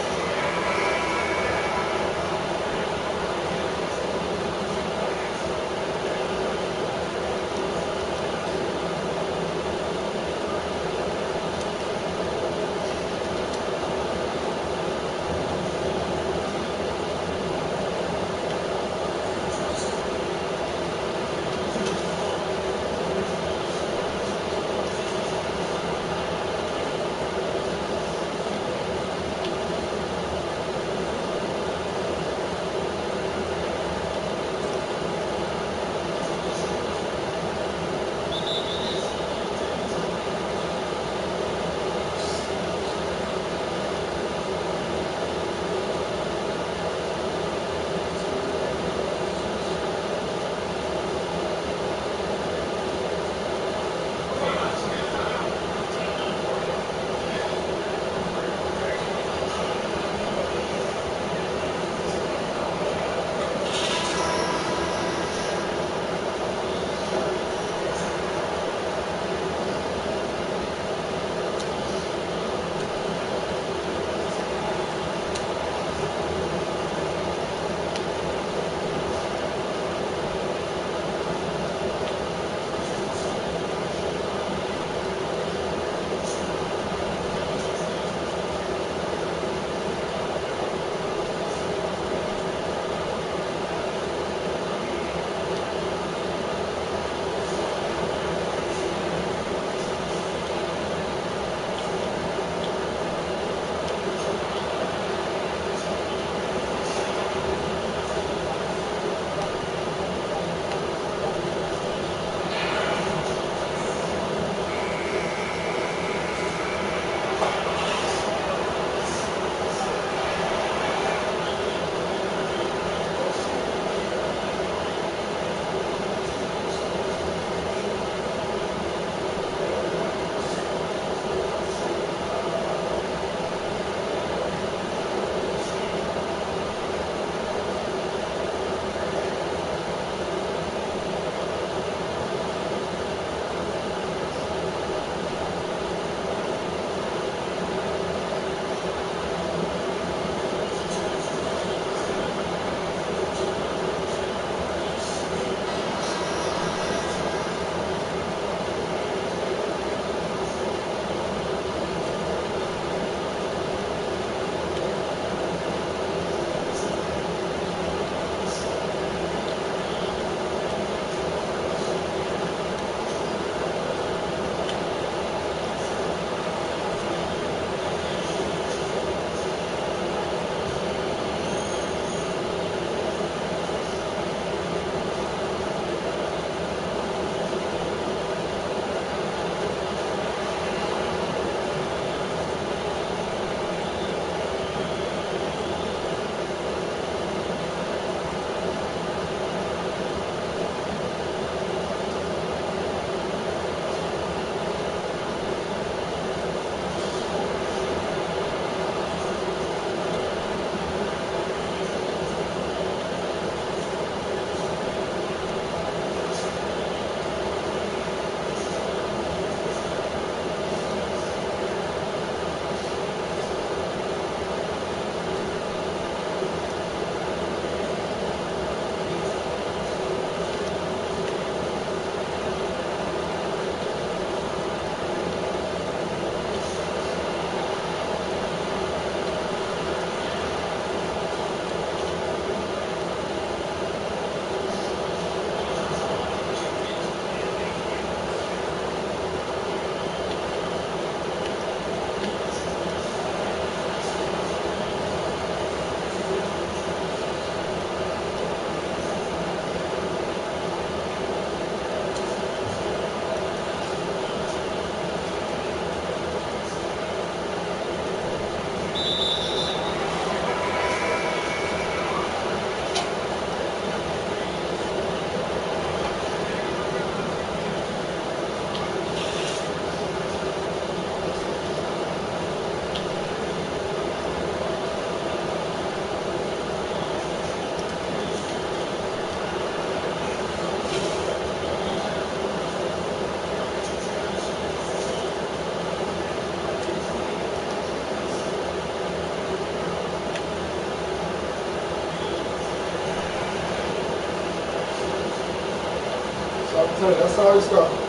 That's all this stuff.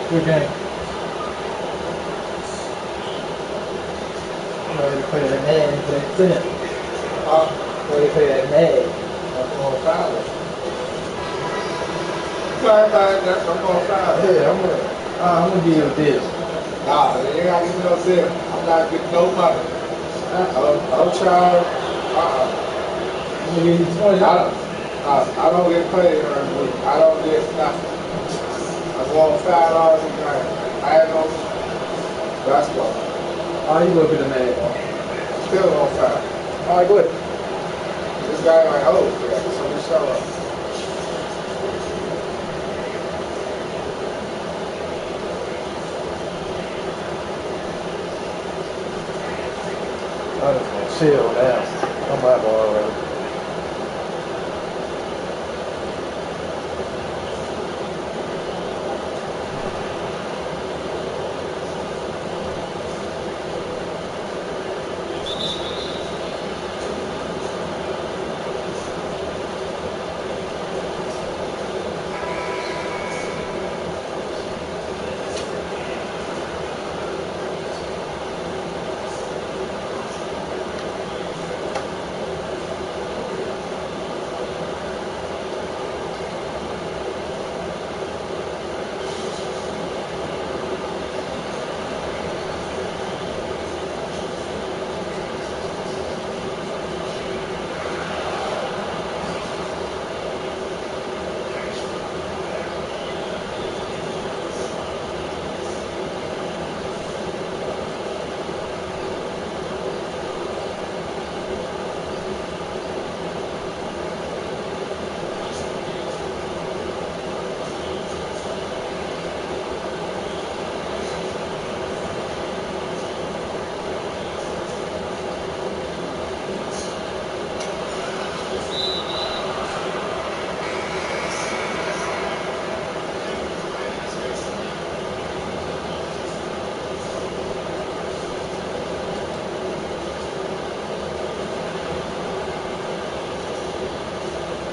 Good game. I'm ready to play that Madden for that center. Ready to play that Madden. I'm going foul. I'm going foul. Yeah, I'm gonna give you a deal. Nah, you ain't gotta give me no deal. I'm not getting no money. I'm trying. I'm gonna give you $20. I don't get paid every week. I don't get nothing. I'm going $5 a game. I had no basketball. Oh, you go get the man. Still on $5. All right, go ahead. This guy like, oh, yeah, so we show up. I'm just gonna chill now. I'm my ball already.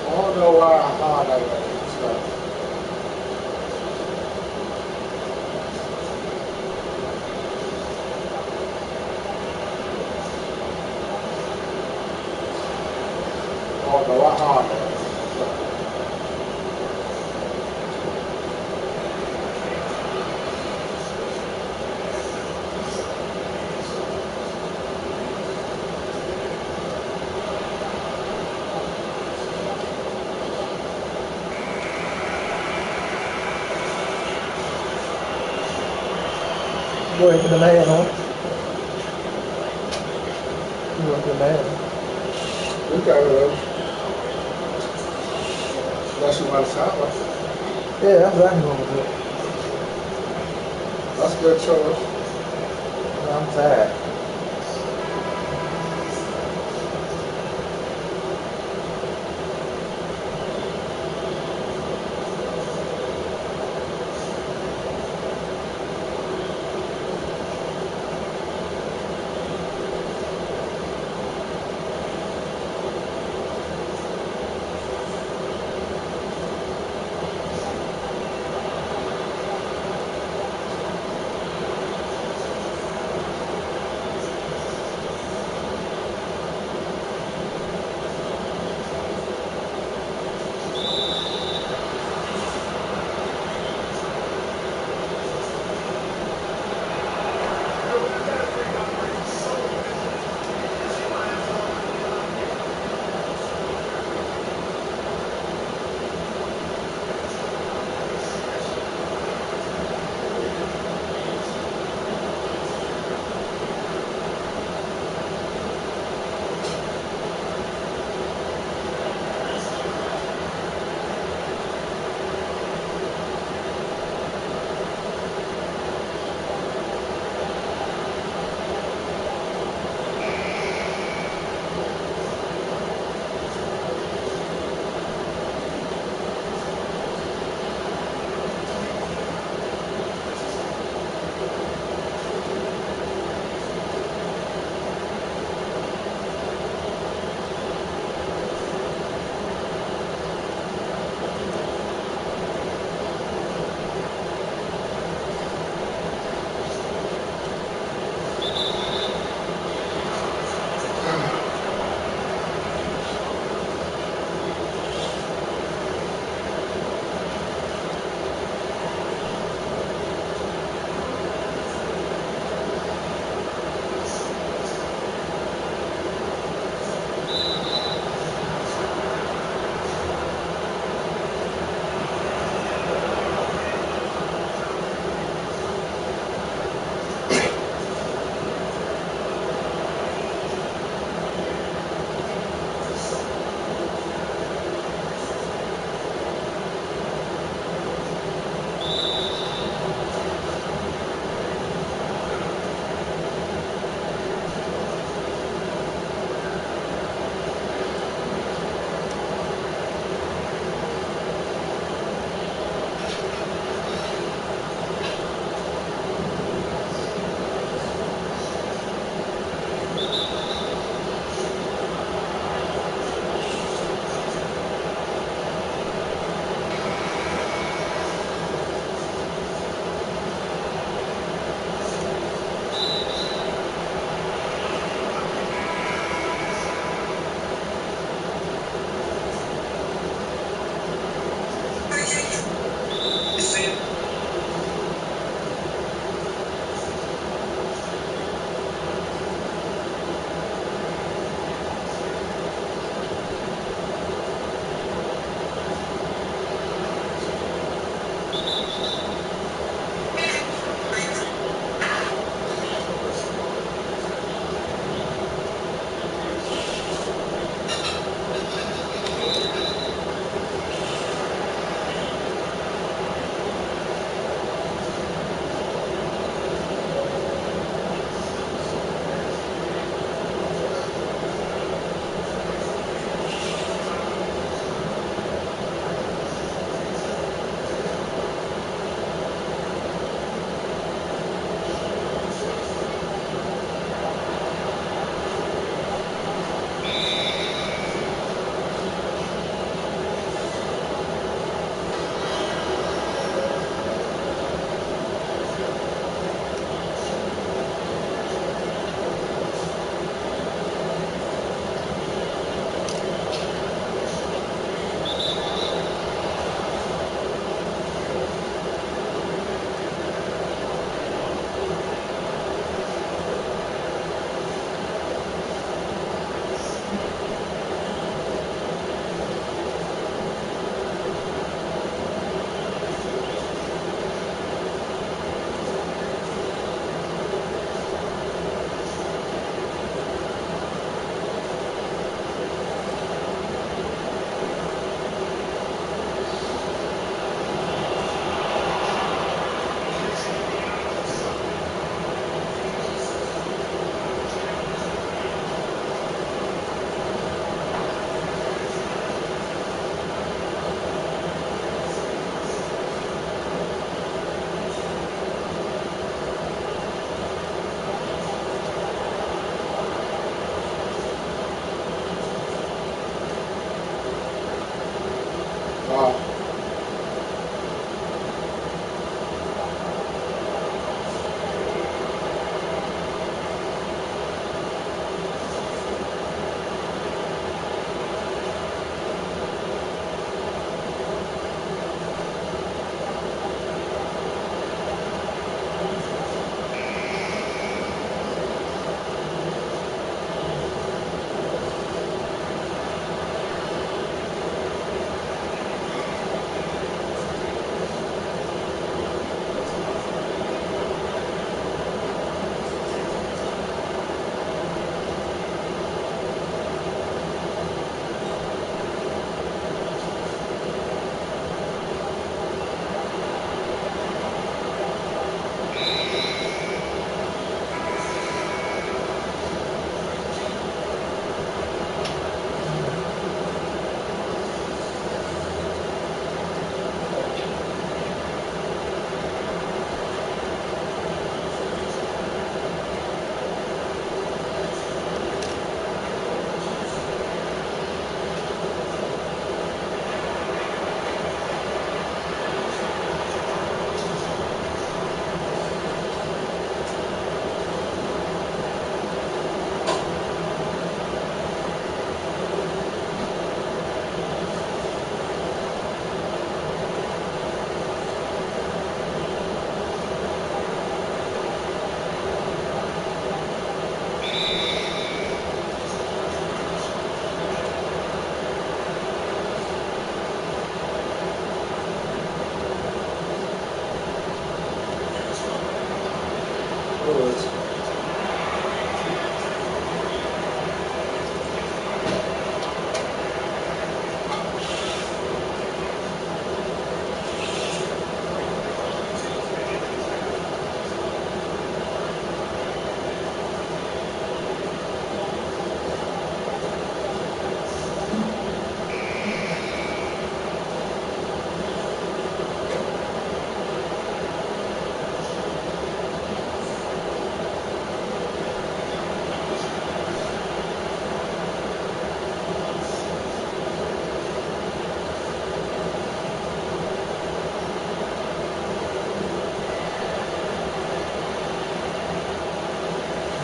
I don't know why I'm hard like that. Stuff. I don't know why hard like that. Go ahead to the man, huh? You want the man? We got it. Unless you want to stop us. Yeah, that's exactly what we'll do. Good choice. I'm tired.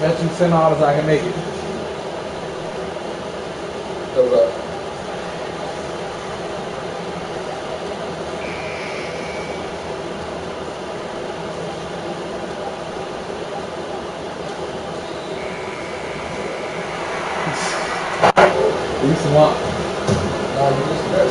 Mention $10 I can make it. Hold up. At least a month.